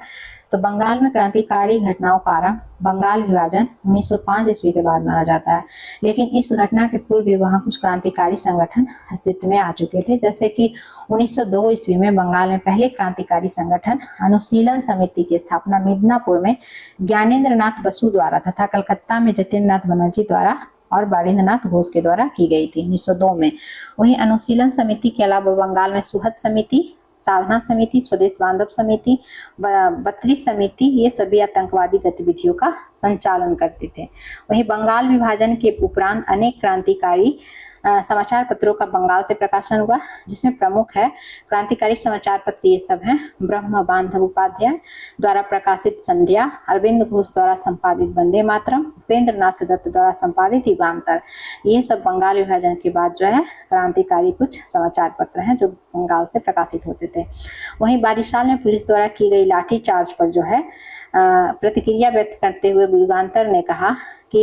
तो बंगाल में क्रांतिकारी घटनाओं का आरंभ बंगाल विभाजन 1905 ईस्वी के बाद माना जाता है। लेकिन इस घटना के पूर्व भी वहां कुछ क्रांतिकारी संगठन अस्तित्व में आ चुके थे, जैसे कि 1902 ईस्वी में बंगाल में पहले क्रांतिकारी संगठन अनुशीलन समिति की स्थापना मिदनापुर में ज्ञानेंद्र नाथ बसु द्वारा तथा कलकत्ता में जतीन्द्रनाथ बनर्जी द्वारा और बारिंद्रनाथ घोष के द्वारा की गई थी 1902 में। वहीं अनुशीलन समिति के अलावा बंगाल में सुहद समिति, साधना समिति, स्वदेश बांधव समिति, बत्री समिति, ये सभी आतंकवादी गतिविधियों का संचालन करते थे। वहीं बंगाल विभाजन के उपरांत अनेक क्रांतिकारी समाचार पत्रों का बंगाल से प्रकाशन हुआ, जिसमें प्रमुख है क्रांतिकारी समाचार पत्र ये सब हैं: ब्रह्म बांधव उपाध्याय द्वारा प्रकाशित संध्या, अरविंद घोष द्वारा संपादित वंदे मातरम, उपेंद्र नाथ दत्त द्वारा संपादित युगांतर। ये सब बंगाल विभाजन के बाद जो है क्रांतिकारी कुछ समाचार पत्र हैं जो बंगाल से प्रकाशित होते थे। वहीं बारिशाल में पुलिस द्वारा की गई लाठीचार्ज पर जो है प्रतिक्रिया व्यक्त करते हुए युगांतर ने कहा कि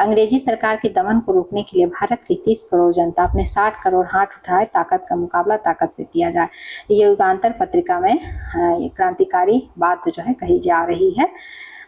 अंग्रेजी सरकार के दमन को रोकने के लिए भारत की 30 करोड़ जनता अपने 60 करोड़ हाथ उठाए, ताकत का मुकाबला ताकत से किया जाए। ये युगांतर पत्रिका में क्रांतिकारी बात जो है कही जा रही है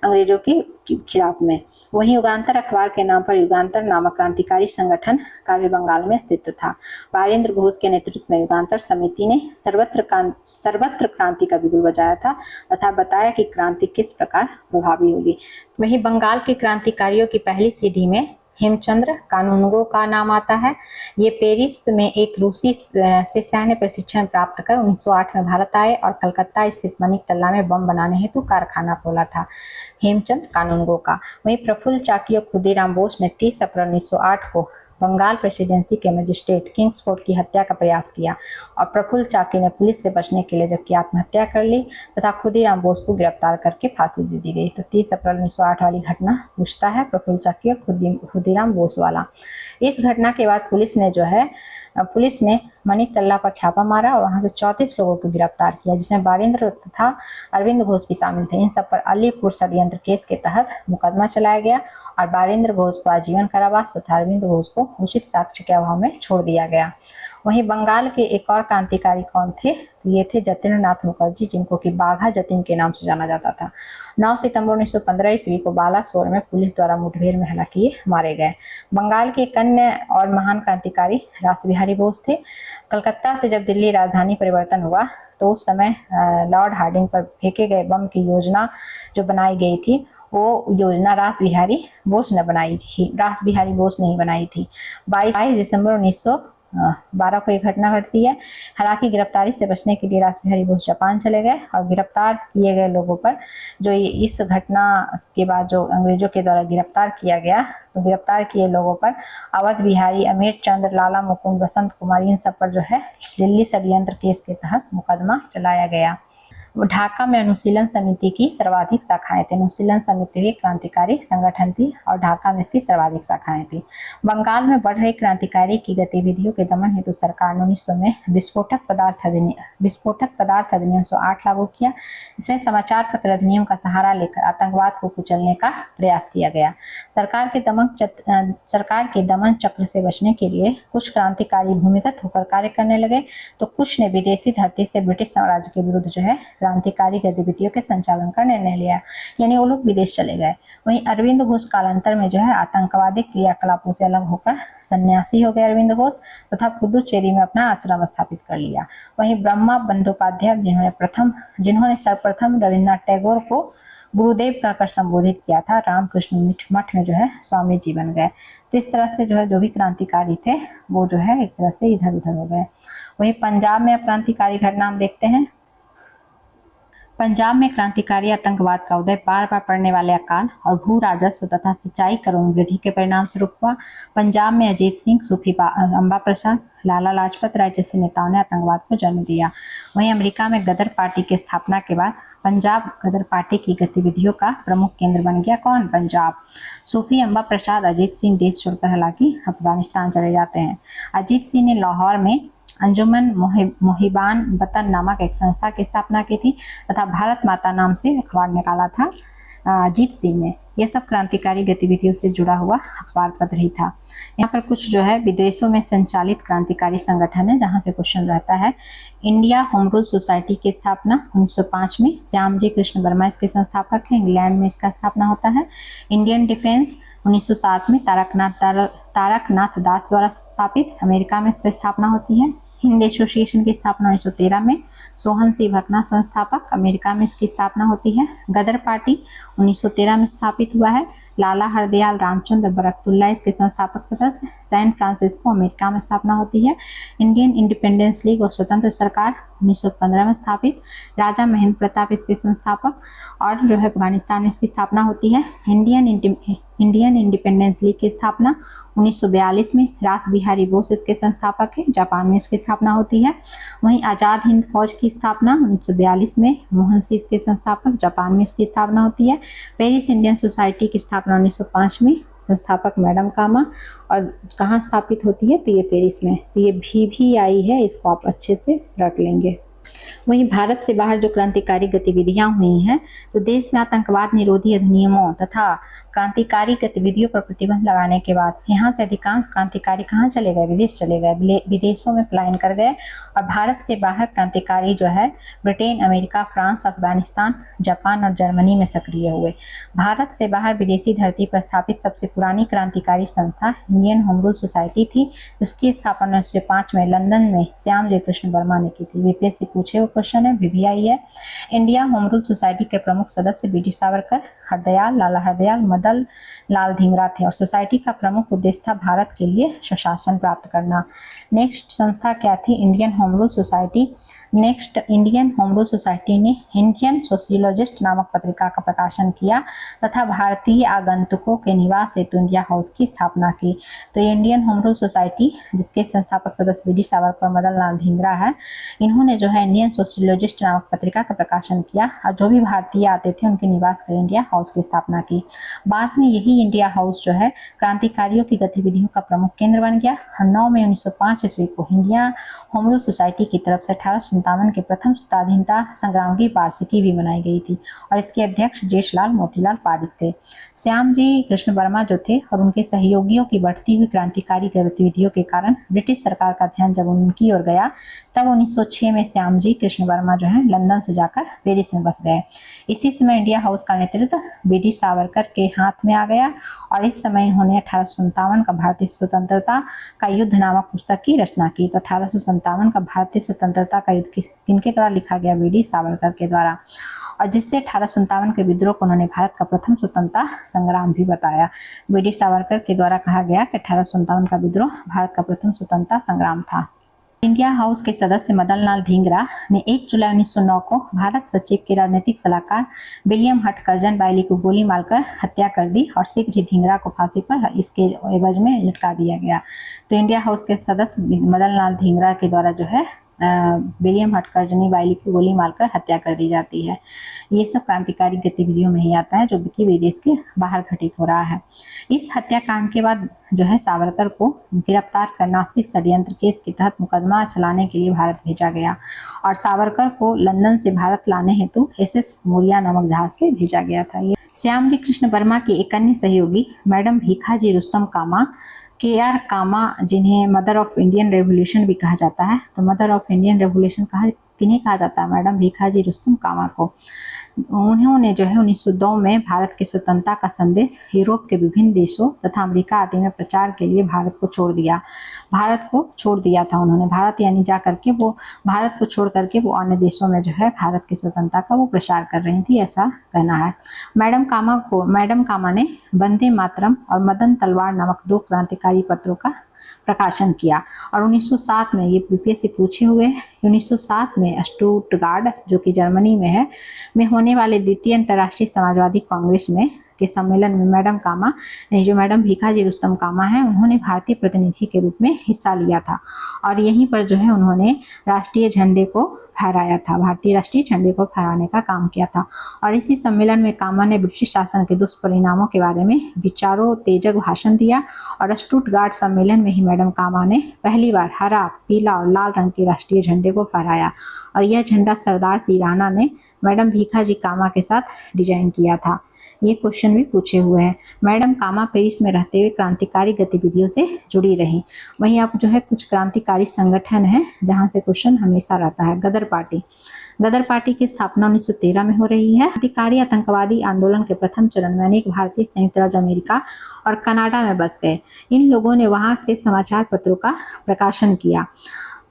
अंग्रेजों के खिलाफ में। वहीं युगांतर अखबार के नाम पर युगांतर नामक क्रांतिकारी संगठन का भी बंगाल में अस्तित्व था। बारिंद्र घोष के नेतृत्व में युगांतर समिति ने सर्वत्र क्रांति का बिगुल बजाया था तथा बताया कि क्रांति किस प्रकार प्रभावी होगी। वहीं बंगाल के क्रांतिकारियों की पहली सीढ़ी में हेमचंद्र कानूनगो का नाम आता है। ये पेरिस में एक रूसी से सैन्य प्रशिक्षण प्राप्त कर 1908 में भारत आए और कलकत्ता स्थित मनिकतल्ला में बम बनाने हेतु कारखाना खोला था हेमचंद कानूनगो का। वहीं प्रफुल्ल चाकी और खुदीराम बोस ने 30 अप्रैल 1908 को बंगाल प्रेसिडेंसी के मजिस्ट्रेट किंग्सफोर्ड की हत्या का प्रयास किया और प्रफुल्ल चाकी ने पुलिस से बचने के लिए जबकि आत्महत्या कर ली तथा खुदीराम बोस को गिरफ्तार करके फांसी दे दी गई। तो 30 अप्रैल 1908 वाली घटना पूछता है प्रफुल्ल चाकी और खुदीराम बोस वाला। इस घटना के बाद पुलिस ने मनिकतल्ला पर छापा मारा और वहां से 34 लोगों को गिरफ्तार किया, जिसमें बारिंद्र तथा अरविंद घोष भी शामिल थे। इन सब पर अलीपुर षड्यंत्र केस के तहत मुकदमा चलाया गया और बारिंद्र घोष को आजीवन कारावास तथा अरविंद घोष को उचित साक्ष्य के अभाव में छोड़ दिया गया। वहीं बंगाल के एक और क्रांतिकारी कौन थे, तो ये थे जतीन्द्रनाथ मुखर्जी, जिनको कि बाघा जतीन के नाम से जाना जाता था। 9 सितंबर 1915 ईस्वी को बालासोर में पुलिस द्वारा मुठभेड़ में हालांकि मारे गए। बंगाल के एक अन्य और महान क्रांतिकारी रासबिहारी बोस थे। कलकत्ता से जब दिल्ली राजधानी परिवर्तन हुआ तो उस समय लॉर्ड हार्डिंग पर फेंके गए बम की योजना जो बनाई गई थी, वो योजना रासबिहारी बोस ने बनाई थी, रासबिहारी बोस ने ही बनाई थी। 22 दिसंबर 1912 को एक घटना घटती है। हालांकि गिरफ्तारी से बचने के लिए रासबिहारी बोस जापान चले गए और गिरफ्तार किए गए लोगों पर जो इस घटना के बाद जो अंग्रेजों के द्वारा गिरफ्तार किया गया, तो गिरफ्तार किए लोगों पर अवध बिहारी, अमीर चंद्र, लाला मुकुंद, बसंत कुमार, इन सब पर जो है दिल्ली षड्यंत्र केस के तहत मुकदमा चलाया गया। ढाका में अनुशीलन समिति की सर्वाधिक शाखाएं थी। अनुशीलन समिति भी क्रांतिकारी संगठन थी और ढाका में इसकी सर्वाधिक शाखाएं थी। बंगाल में बढ़ रही क्रांतिकारी की गतिविधियों के दमन हेतु सरकार ने 1900 में विस्फोटक पदार्थ अधिनियम 108 लागू किया। इसमें समाचार पत्र अधिनियम का सहारा लेकर आतंकवाद को कुचलने का प्रयास किया गया। सरकार के दमन चक्र से बचने के लिए कुछ क्रांतिकारी भूमिगत होकर कार्य करने लगे, तो कुछ ने विदेशी धरती से ब्रिटिश साम्राज्य के विरुद्ध जो है क्रांतिकारी गतिविधियों के संचालन का निर्णय लिया, यानी वो लोग विदेश चले गए। वहीं अरविंद घोष कालांतर में जो है आतंकवादी क्रियाकलापों से अलग होकर सन्यासी हो गए अरविंद घोष तथा पुदुचेरी में अपना आश्रम स्थापित कर लिया। वहीं ब्रह्मा बंदोपाध्याय जिन्होंने सर्वप्रथम रविन्द्रनाथ टैगोर को गुरुदेव कहकर संबोधित किया था, रामकृष्ण मठ में जो है स्वामी जी बन गए। तो इस तरह से जो है जो भी क्रांतिकारी थे वो जो है एक तरह से इधर उधर हो गए। वहीं पंजाब में क्रांतिकारी घटना हम देखते हैं। पंजाब में क्रांतिकारी आतंकवाद का उदय बार बार पड़ने वाले अकाल और भू राजस्व तथा सिंचाई करों में वृद्धि के परिणाम स्वरूप हुआ। पंजाब में अजीत सिंह, सूफी अंबा प्रसाद, लाला लाजपत राय जैसे नेताओं ने आतंकवाद को जन्म दिया। वहीं अमेरिका में गदर पार्टी की स्थापना के बाद पंजाब गदर पार्टी की गतिविधियों का प्रमुख केंद्र बन गया। कौन? पंजाब। सूफी अंबा प्रसाद, अजीत सिंह देश छोड़कर हालांकि अफगानिस्तान चले जाते हैं। अजीत सिंह ने लाहौर में अंजुमन मोहिबान वतन नामक एक संस्था की स्थापना की थी तथा भारत माता नाम से अखबार निकाला था अजीत सिंह ने। ये सब क्रांतिकारी गतिविधियों से जुड़ा हुआ अखबार पत्र ही था। यहाँ पर कुछ जो है विदेशों में संचालित क्रांतिकारी संगठन है जहाँ से क्वेश्चन रहता है। इंडिया होम रूल सोसाइटी की स्थापना 1905 में, श्यामजी कृष्ण वर्मा इसके संस्थापक हैं, इंग्लैंड में इसका स्थापना होता है। इंडियन डिफेंस 1907 में तारकनाथ दास द्वारा स्थापित, अमेरिका में इसकी स्थापना होती है। हिंद एसोसिएशन की स्थापना 1913 में, सोहन सिंह भकना संस्थापक, अमेरिका में इसकी स्थापना होती है। गदर पार्टी 1913 में स्थापित हुआ है। लाला हरदयाल रामचंद्र बरकतुल्ला इसके संस्थापक सदस्य। सैन फ्रांसिस्को अमेरिका में स्थापना होती है। इंडियन इंडिपेंडेंस लीग और स्वतंत्र सरकार 1915 में स्थापित, राजा महेंद्र प्रताप इसके संस्थापक, और जो है अफगानिस्तान में इसकी स्थापना होती है। इंडियन इंडिपेंडेंस लीग की स्थापना 1942 में, रास बिहारी बोस इसके संस्थापक है, जापान में इसकी स्थापना होती है। वहीं आज़ाद हिंद फौज की स्थापना 1942 में, मोहन सिंह इसके संस्थापक, जापान में इसकी स्थापना होती है। पेरिस इंडियन सोसाइटी की स्थापना 1905 में, संस्थापक मैडम कामा, और कहाँ स्थापित होती है तो ये पेरिस में। तो ये भी आई है, इसको आप अच्छे से रट लेंगे। वहीं भारत से बाहर जो क्रांतिकारी गतिविधियां हुई हैं, तो देश में आतंकवाद निरोधी अधिनियमों तथा क्रांतिकारी गतिविधियों पर प्रतिबंध लगाने के बाद यहाँ से अधिकांश क्रांतिकारी कहाँ चले गए, विदेश चले गए, विदेशों में पलायन कर गए। और भारत से बाहर क्रांतिकारी जो है Britain, America, France, Afghanistan, Japan और जर्मनी में सक्रिय हुए। भारत से बाहर विदेशी धरती पर स्थापित सबसे पुरानी क्रांतिकारी संस्था इंडियन होम रूल सोसाइटी थी, जिसकी स्थापना 1905 में लंदन में श्यामजी कृष्ण वर्मा ने की थी। बीपीएससी पूछे हुए क्वेश्चन है, VVI है। इंडिया होम रूल सोसाइटी के प्रमुख सदस्य BD सावरकर, हरदयाल, लाला हरदयाल, मदन लाल धिंगरा थे, और सोसाइटी का प्रमुख उद्देश्य था भारत के लिए स्वशासन प्राप्त करना। नेक्स्ट संस्था क्या थी? Indian home rule society. Next, Indian home rule society ने इंडियन सोशियोलॉजिस्ट नामक पत्रिका का प्रकाशन किया तथा भारतीय आगंतुकों के निवास हेतु इंडिया हाउस की स्थापना की। तो इंडियन होम रूल सोसाइटी, जिसके संस्थापक सदस्य BD सावरकर और मदन लाल धिंगरा है, इन्होंने जो है इंडियन सोशियोलॉजिस्ट नामक पत्रिका का प्रकाशन किया और जो भी भारतीय आते थे उनके निवास कर इंडिया हाउस की स्थापना की। बाद में यही इंडिया हाउस जो है क्रांतिकारियों की गतिविधियों का प्रमुख केंद्र बन गया और 9 मई 1905 ईस्वी को इंडिया होम रूल सोसाइटी की तरफ से 1857 के प्रथम स्वाधीनता संग्राम की वार्षिकी भी मनाई गई थी और इसके अध्यक्ष जेठलाल मोतीलाल पारिक थे। श्यामजी कृष्ण वर्मा जो थे और उनके सहयोगियों की बढ़ती हुई क्रांतिकारी गतिविधियों के कारण ब्रिटिश सरकार का ध्यान जब उनकी ओर गया, तब 1906 में श्यामजी कृष्ण वर्मा जो है लंदन से जाकर पेरिस में बस गए। इसी समय इंडिया हाउस का नेतृत्व BD सावरकर के हाथ में आ गया और इस समय इन्होंने 1857 का भारतीय स्वतंत्रता का युद्ध नामक पुस्तक की रचना की। तो 1857 का भारतीय स्वतंत्रता का युद्ध किनके द्वारा लिखा गया? BD सावरकर के द्वारा, और जिससे 1857 के विद्रोह को उन्होंने भारत का प्रथम स्वतंत्रता संग्राम भी बताया। BD सावरकर के द्वारा कहा गया कि 1857 का विद्रोह भारत का प्रथम स्वतंत्रता संग्राम था। इंडिया हाउस के सदस्य मदन लाल धिंगरा ने 1 जुलाई 1909 को भारत सचिव के राजनीतिक सलाहकार विलियम हट कर्जन बाइली को गोली मारकर हत्या कर दी और शीघ्र ही धिंगरा को फांसी पर इसके एवज में लटका दिया गया। तो इंडिया हाउस के सदस्य मदन लाल धिंगरा के द्वारा जो है विलियम हट कर्जनी बाइली की गोली मारकर हत्या कर दी जाती है। ये सब क्रांतिकारी गतिविधियों में ही आता है जो कि विदेश के बाहर घटित हो रहा है। इस हत्याकांड के बाद जो है सावरकर को गिरफ्तार कर नासिक षड्यंत्र केस के तहत मुकदमा चलाने के लिए भारत भेजा गया और सावरकर को लंदन से भारत लाने हेतु SS मोरिया नामक जहाज से भेजा गया था। ये श्यामजी कृष्ण वर्मा की एक अन्य सहयोगी मैडम भीखाजी रुस्तम कामा, KR कामा, जिन्हें मदर ऑफ इंडियन रेवोल्यूशन भी कहा जाता है। तो मदर ऑफ इंडियन रेवोल्यूशन किन्हें कहा जाता है? मैडम भीखाजी रुस्तम कामा को। उन्होंने जो है 1902 में भारत की स्वतंत्रता का संदेश यूरोप के विभिन्न देशों तथा अमेरिका आदि में प्रचार के लिए भारत को छोड़ दिया था उन्होंने। भारत यानी जा करके वो भारत को छोड़ करके वो अन्य देशों में जो है भारत की स्वतंत्रता का वो प्रचार कर रही थी, ऐसा कहना है। मैडम कामा ने वंदे मातरम और मदन तलवार नामक 2 क्रांतिकारी पत्रों का प्रकाशन किया और 1907 में, ये बीपीएससी पूछे हुए, 1907 में स्टुटगार्ट जो कि जर्मनी में है में होने वाले द्वितीय अंतर्राष्ट्रीय समाजवादी कांग्रेस में के सम्मेलन में मैडम कामा, जो मैडम भीखाजी रुस्तम कामा है, उन्होंने भारतीय प्रतिनिधि के रूप में हिस्सा लिया था और यहीं पर जो है उन्होंने राष्ट्रीय झंडे को फहराया था, भारतीय राष्ट्रीय झंडे को फहराने का काम किया था। और इसी सम्मेलन में कामा ने ब्रिटिश शासन के दुष्परिणामों के बारे में विचारोत्तेजक भाषण दिया और स्टुटगार्ट सम्मेलन में ही मैडम कामा ने पहली बार हरा, पीला और लाल रंग के राष्ट्रीय झंडे को फहराया और यह झंडा सरदार सी राणा ने मैडम भीखाजी कामा के साथ डिजाइन किया था। ये क्वेश्चन भी पूछे हुए हैं। मैडम कामा पेरिस में रहते हुए क्रांतिकारी गतिविधियों से जुड़ी रही। वहीं आप जो है कुछ क्रांतिकारी संगठन है जहां से क्वेश्चन हमेशा रहता है। गदर पार्टी, गदर पार्टी की स्थापना 1913 में हो रही है। क्रांतिकारी आतंकवादी आंदोलन के प्रथम चरण में अनेक भारतीय संयुक्त राज्य अमेरिका और कनाडा में बस गए। इन लोगों ने वहां से समाचार पत्रों का प्रकाशन किया।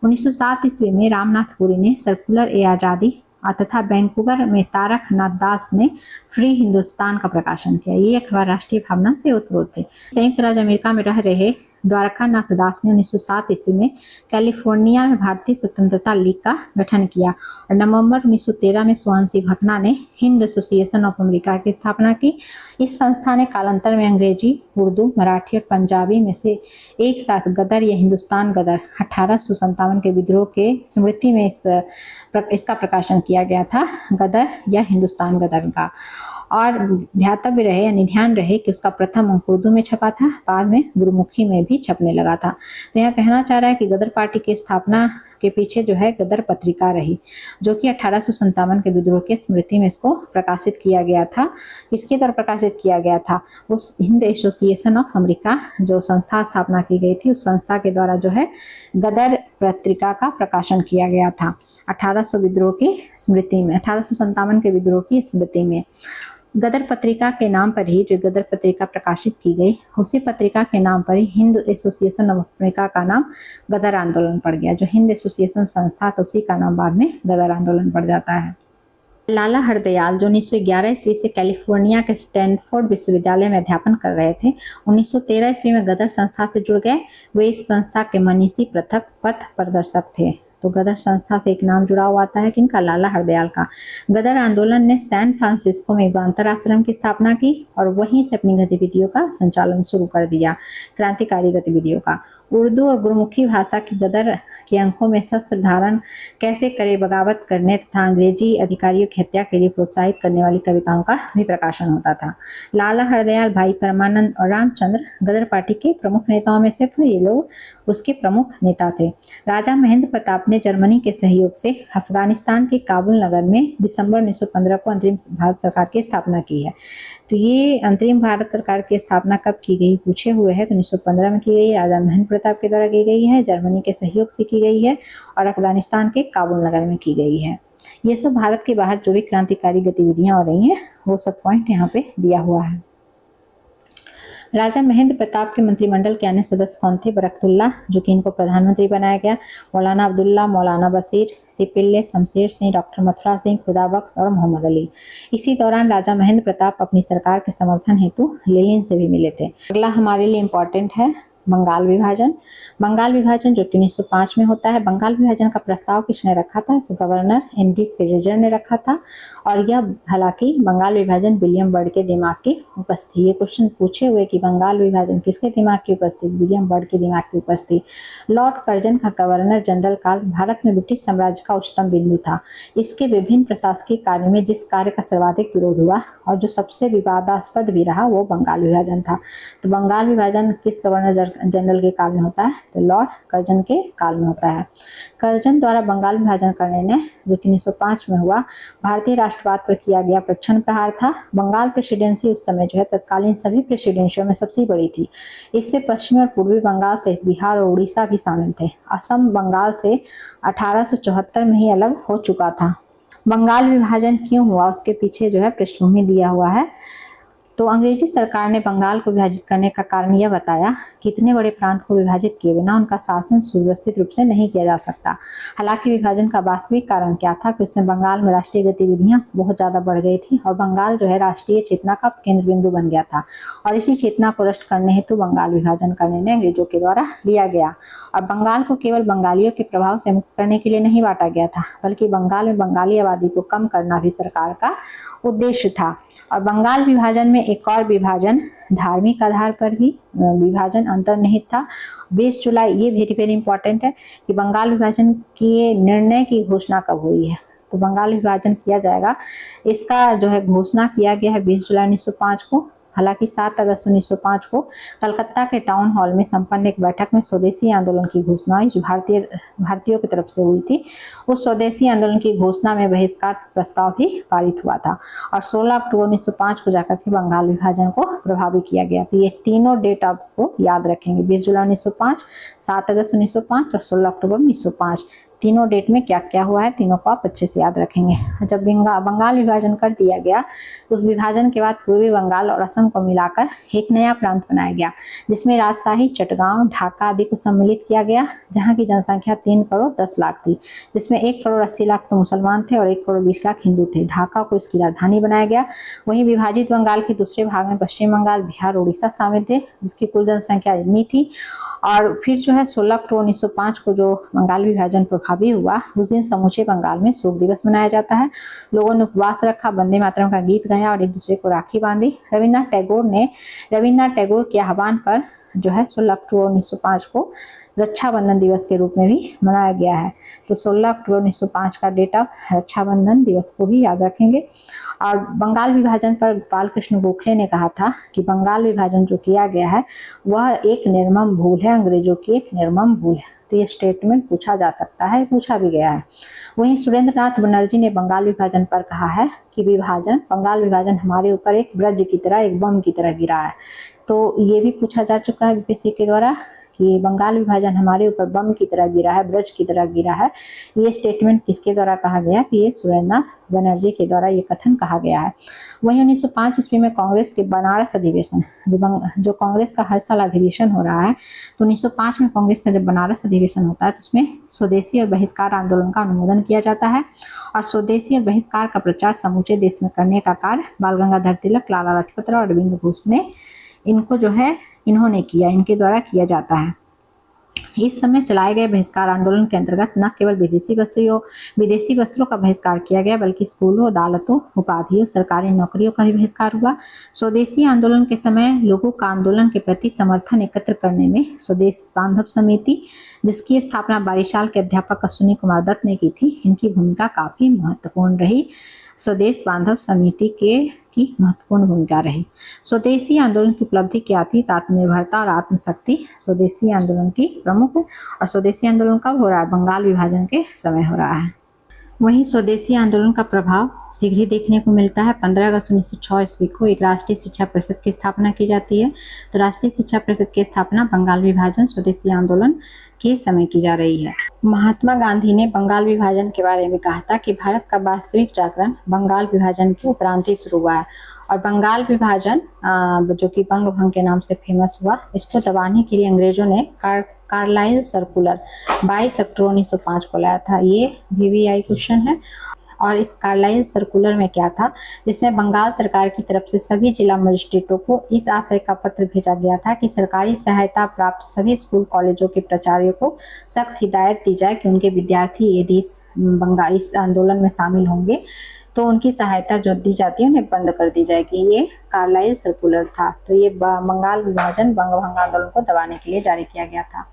1907 ईस्वी में रामनाथ पुरी ने सर्कुलर ए आजादी तथा वैंकूवर में तारक नाथ दास ने फ्री हिंदुस्तान का प्रकाशन किया। ये अखबार राष्ट्रीय भावना से ओतप्रोत थे। संयुक्त राज्य अमेरिका में रह रहे द्वारका नाथ दास ने 1907 ईस्वी में कैलिफोर्निया में भारतीय स्वतंत्रता लीग का गठन किया और नवंबर 1913 में सोहनसिंह भकना ने हिंद एसोसिएशन ऑफ अमेरिका की स्थापना की। इस संस्था ने कालांतर में अंग्रेजी, उर्दू, मराठी और पंजाबी में से एक साथ गदर या हिंदुस्तान गदर 1857 के विद्रोह के स्मृति में इसका प्रकाशन किया गया था, गदर या हिंदुस्तान गदर का। और ध्यातव्य रहे या ध्यान रहे कि उसका प्रथम अंक उर्दू में छपा था, बाद में गुरुमुखी में भी छपने लगा था। तो यह कहना चाह रहा है कि गदर पार्टी की स्थापना के पीछे जो है गदर पत्रिका रही, जो कि 1857 के विद्रोह के स्मृति में इसको प्रकाशित किया गया था। किसके द्वारा प्रकाशित किया गया था? उस हिंद एसोसिएशन ऑफ अमेरिका जो संस्था स्थापना की गई थी, उस संस्था के द्वारा जो है गदर पत्रिका का प्रकाशन किया गया था 1800 विद्रोह की स्मृति में, 1857 के विद्रोह की स्मृति में। गदर पत्रिका के नाम पर ही जो गदर पत्रिका प्रकाशित की गई, उसी पत्रिका के नाम पर ही हिंद एसोसिएशन ऑफ अमेरिका का नाम गदर आंदोलन पड़ गया। जो हिंद एसोसिएशन संस्था था उसी का नाम बाद में गदर आंदोलन पड़ जाता है। लाला हरदयाल जो 1911 ईस्वी से कैलिफोर्निया के स्टैनफोर्ड विश्वविद्यालय में अध्यापन कर रहे थे, 1913 ईस्वी में गदर संस्था से जुड़ गए। वे इस संस्था के मनीषी पृथक पथ प्रदर्शक थे। तो गदर संस्था से एक नाम जुड़ा हुआ आता है किनका? लाला हरदयाल का। गदर आंदोलन ने सैन फ्रांसिस्को में युगांतर आश्रम की स्थापना की और वहीं से अपनी गतिविधियों का संचालन शुरू कर दिया, क्रांतिकारी गतिविधियों का। उर्दू और गुरुमुखी भाषा की गदर के अंकों में शस्त्र धारण कैसे करे, बगावत करने तथा अंग्रेजी अधिकारियों की हत्या के लिए प्रोत्साहित करने वाली कविताओं का भी प्रकाशन होता था। लाला हरदयाल, भाई परमानंद और रामचंद्र गदर पार्टी के प्रमुख नेताओं में से थे। ये लोग उसके प्रमुख नेता थे। राजा महेंद्र प्रताप ने जर्मनी के सहयोग से अफगानिस्तान के काबुल नगर में दिसंबर 1915 को अंतरिम भारत सरकार की स्थापना की है। तो ये अंतरिम भारत सरकार की स्थापना कब की गई पूछे हुए है, तो 1915 में की गई, राजा महेंद्र प्रताप के द्वारा की गई है, जर्मनी के सहयोग से की गई है और अफगानिस्तान के काबुल नगर में की गई है। ये सब भारत के बाहर जो भी क्रांतिकारी गतिविधियां हो रही हैं वो सब पॉइंट यहाँ पे दिया हुआ है। राजा महेंद्र प्रताप के मंत्रिमंडल के अन्य सदस्य कौन थे? बरकतुल्ला, जो कि इनको प्रधानमंत्री बनाया गया, मौलाना अब्दुल्ला, मौलाना बशीर, सिपिल्ले, शमशेर सिंह, डॉक्टर मथुरा सिंह, खुदाबख्श और मोहम्मद अली। इसी दौरान राजा महेंद्र प्रताप अपनी सरकार के समर्थन हेतु लेनिन से भी मिले थे। अगला हमारे लिए इम्पोर्टेंट है बंगाल विभाजन। बंगाल विभाजन जो कि 1905 में होता है। बंगाल विभाजन का प्रस्ताव किसने रखा था? तो गवर्नर एनडी फ्रेजर ने रखा था और यह हालांकि बंगाल विभाजन विलियम बर्ड के दिमाग की उपस्थिति। ये क्वेश्चन पूछे हुए कि बंगाल विभाजन किसके दिमाग की उपस्थिति? विलियम बर्ड के दिमाग की उपस्थिति। लॉर्ड कर्जन का गवर्नर जनरल काल भारत में ब्रिटिश साम्राज्य का उच्चतम बिंदु था। इसके विभिन्न प्रशासकीय कार्यों में जिस कार्य का सर्वाधिक विरोध हुआ और जो सबसे विवादास्पद भी रहा वो बंगाल विभाजन था। तो बंगाल विभाजन किस गवर्नर जनरल के काल में होता है? तो लॉर्ड कर्जन के काल में होता है। कर्जन द्वारा बंगाल विभाजन का निर्णय जो कि 1905 में हुआ भारतीय राष्ट्रवाद पर किया गया प्रच्छन्न प्रहार था। बंगाल प्रेसिडेंसी उस समय जो है तत्कालीन सभी प्रेसिडेंसियों में सबसे बड़ी थी। इससे पश्चिमी और पूर्वी बंगाल सहित बिहार और उड़ीसा भी शामिल थे। असम बंगाल से 1874 में ही अलग हो चुका था। बंगाल विभाजन क्यों हुआ उसके पीछे जो है पृष्ठभूमि दिया हुआ है। तो अंग्रेजी सरकार ने बंगाल को विभाजित करने का कारण यह बताया कि इतने बड़े प्रांत को विभाजित किए बिना उनका शासन सुव्यवस्थित रूप से नहीं किया जा सकता। हालांकि विभाजन का वास्तविक कारण क्या था कि उसमें बंगाल में राष्ट्रीय गतिविधियां बहुत ज्यादा बढ़ गई थी और बंगाल जो है राष्ट्रीय चेतना का केंद्र बिंदु बन गया था और इसी चेतना को नष्ट करने हेतु बंगाल विभाजन का निर्णय अंग्रेजों के द्वारा लिया गया। और बंगाल को केवल बंगालियों के प्रभाव से मुक्त करने के लिए नहीं बांटा गया था, बल्कि बंगाल में बंगाली आबादी को कम करना भी सरकार का उद्देश्य था। और बंगाल विभाजन में एक और विभाजन धार्मिक आधार पर भी विभाजन अंतर्निहित था। 20 जुलाई, ये वेरी वेरी इंपॉर्टेंट है कि बंगाल विभाजन के निर्णय की घोषणा कब हुई है। तो बंगाल विभाजन किया जाएगा, इसका जो है घोषणा किया गया है 20 जुलाई 1905 को हालांकि 7 अगस्त 1905 को कलकत्ता के टाउन हॉल में संपन्न एक बैठक में स्वदेशी आंदोलन की घोषणा हुई, जो भारतीयों की तरफ से हुई थी। उस स्वदेशी आंदोलन की घोषणा में बहिष्कार प्रस्ताव भी पारित हुआ था और 16 अक्टूबर 1905 को जाकर के बंगाल विभाजन को प्रभावी किया गया। तो ये तीनों डेट आपको याद रखेंगे, 20 जुलाई 1905, 7 अगस्त 1905 और 16 अक्टूबर 1905। तीनों डेट में क्या क्या हुआ है, तीनों को आप अच्छे से याद रखेंगे। जब बंगाल विभाजन कर दिया गया, उस विभाजन के बाद पूर्वी बंगाल और असम को मिलाकर एक नया प्रांत बनाया गया, जिसमें राजशाही, चटगांव, ढाका आदि को सम्मिलित किया गया, जहां की जनसंख्या 3 करोड़ 10 लाख थी, जिसमें 1 करोड़ 80 लाख तो मुसलमान थे और 1 करोड़ 20 लाख हिंदू थे। ढाका को इसकी राजधानी बनाया गया। वहीं विभाजित बंगाल के दूसरे भाग में पश्चिम बंगाल, बिहार, उड़ीसा शामिल थे, जिसकी कुल जनसंख्या इतनी थी। और फिर जो है 16 अक्टूबर 1905 को जो बंगाल विभाजन प्रभावी हुआ, उस दिन समूचे बंगाल में शोक दिवस मनाया जाता है। लोगों ने उपवास रखा, वंदे मातरम का गीत गाया और एक दूसरे को राखी बांधी। रविन्द्रनाथ टैगोर के आह्वान पर जो है 16 अक्टूबर 1905 को रक्षाबंधन दिवस के रूप में भी मनाया गया है। तो 16 अक्टूबर 1905 का डेट ऑफ रक्षाबंधन दिवस को भी याद रखेंगे। और बंगाल विभाजन पर गोपाल कृष्ण गोखले ने कहा था कि बंगाल विभाजन जो किया गया है वह एक निर्मम भूल है, अंग्रेजों की एक निर्मम भूल है। तो ये स्टेटमेंट पूछा जा सकता है, पूछा भी गया है। वहीं सुरेंद्रनाथ बनर्जी ने बंगाल विभाजन पर कहा है कि बंगाल विभाजन हमारे ऊपर एक ब्रज की तरह, एक बम की तरह गिरा है। तो ये भी पूछा जा चुका है बीपीएससी के द्वारा कि बंगाल विभाजन हमारे ऊपर बम की तरह गिरा है, ब्रज की तरह गिरा है। ये स्टेटमेंट किसके द्वारा कहा गया? कि ये सुरेंद्रनाथ बनर्जी के द्वारा ये कथन कहा गया है। वहीं 1905 ईस्वी में कांग्रेस के बनारस अधिवेशन, जो कांग्रेस का हर साल अधिवेशन हो रहा है, तो 1905 में कांग्रेस का जब बनारस अधिवेशन होता है तो उसमें स्वदेशी और बहिष्कार आंदोलन का अनुमोदन किया जाता है। और स्वदेशी और बहिष्कार का प्रचार समूचे देश में करने का कार्य बाल गंगाधर तिलक, लाला लाजपत राय और अरविंद घोष ने इन्होंने किया, इनके द्वारा किया जाता है। इस समय चलाए गए बहिष्कार आंदोलन के अंतर्गत न केवल विदेशी वस्त्रों का बहिष्कार किया गया, बल्कि स्कूलों, अदालतों, उपाधियों, सरकारी नौकरियों का भी बहिष्कार हुआ। स्वदेशी आंदोलन के समय लोगों का आंदोलन के प्रति समर्थन एकत्र करने में स्वदेश बांधव समिति, जिसकी स्थापना 22 साल के अध्यापक अश्विनी कुमार दत्त ने की थी, इनकी भूमिका काफी महत्वपूर्ण रही। स्वदेश बांधव समिति की महत्वपूर्ण भूमिका रही। स्वदेशी आंदोलन की उपलब्धि क्या थी? आत्मनिर्भरता और आत्मशक्ति स्वदेशी आंदोलन की प्रमुख। और स्वदेशी आंदोलन कब हो रहा है? बंगाल विभाजन के समय हो रहा है। वहीं स्वदेशी आंदोलन का प्रभाव शीघ्र ही देखने को मिलता है। 15 अगस्त 1906 ईस्वी को एक राष्ट्रीय शिक्षा परिषद की स्थापना की जाती है। तो राष्ट्रीय शिक्षा परिषद की स्थापना बंगाल विभाजन स्वदेशी आंदोलन के समय की जा रही है। महात्मा गांधी ने बंगाल विभाजन के बारे में कहा था कि भारत का वास्तविक जागरण बंगाल विभाजन के उपरांत ही शुरू हुआ है। और बंगाल विभाजन जो कि बंग भंग के नाम से फेमस हुआ, इसको दबाने के लिए अंग्रेजों ने कार्लाइल सर्कुलर 22 अक्टूबर 1905 को लाया था। ये VVI क्वेश्चन है। और इस कार्लाइल सर्कुलर में क्या था? जिसमें बंगाल सरकार की तरफ से सभी जिला मजिस्ट्रेटों को इस आशय का पत्र भेजा गया था कि सरकारी सहायता प्राप्त सभी स्कूल कॉलेजों के प्राचार्यों को सख्त हिदायत दी जाए कि उनके विद्यार्थी यदि इस आंदोलन में शामिल होंगे तो उनकी सहायता जो दी जाती है उन्हें बंद कर दी जाएगी। ये कार्लाइल सर्कुलर था। तो ये बंगाल विभाजन बंग भंग आंदोलन को दबाने के लिए जारी किया गया था।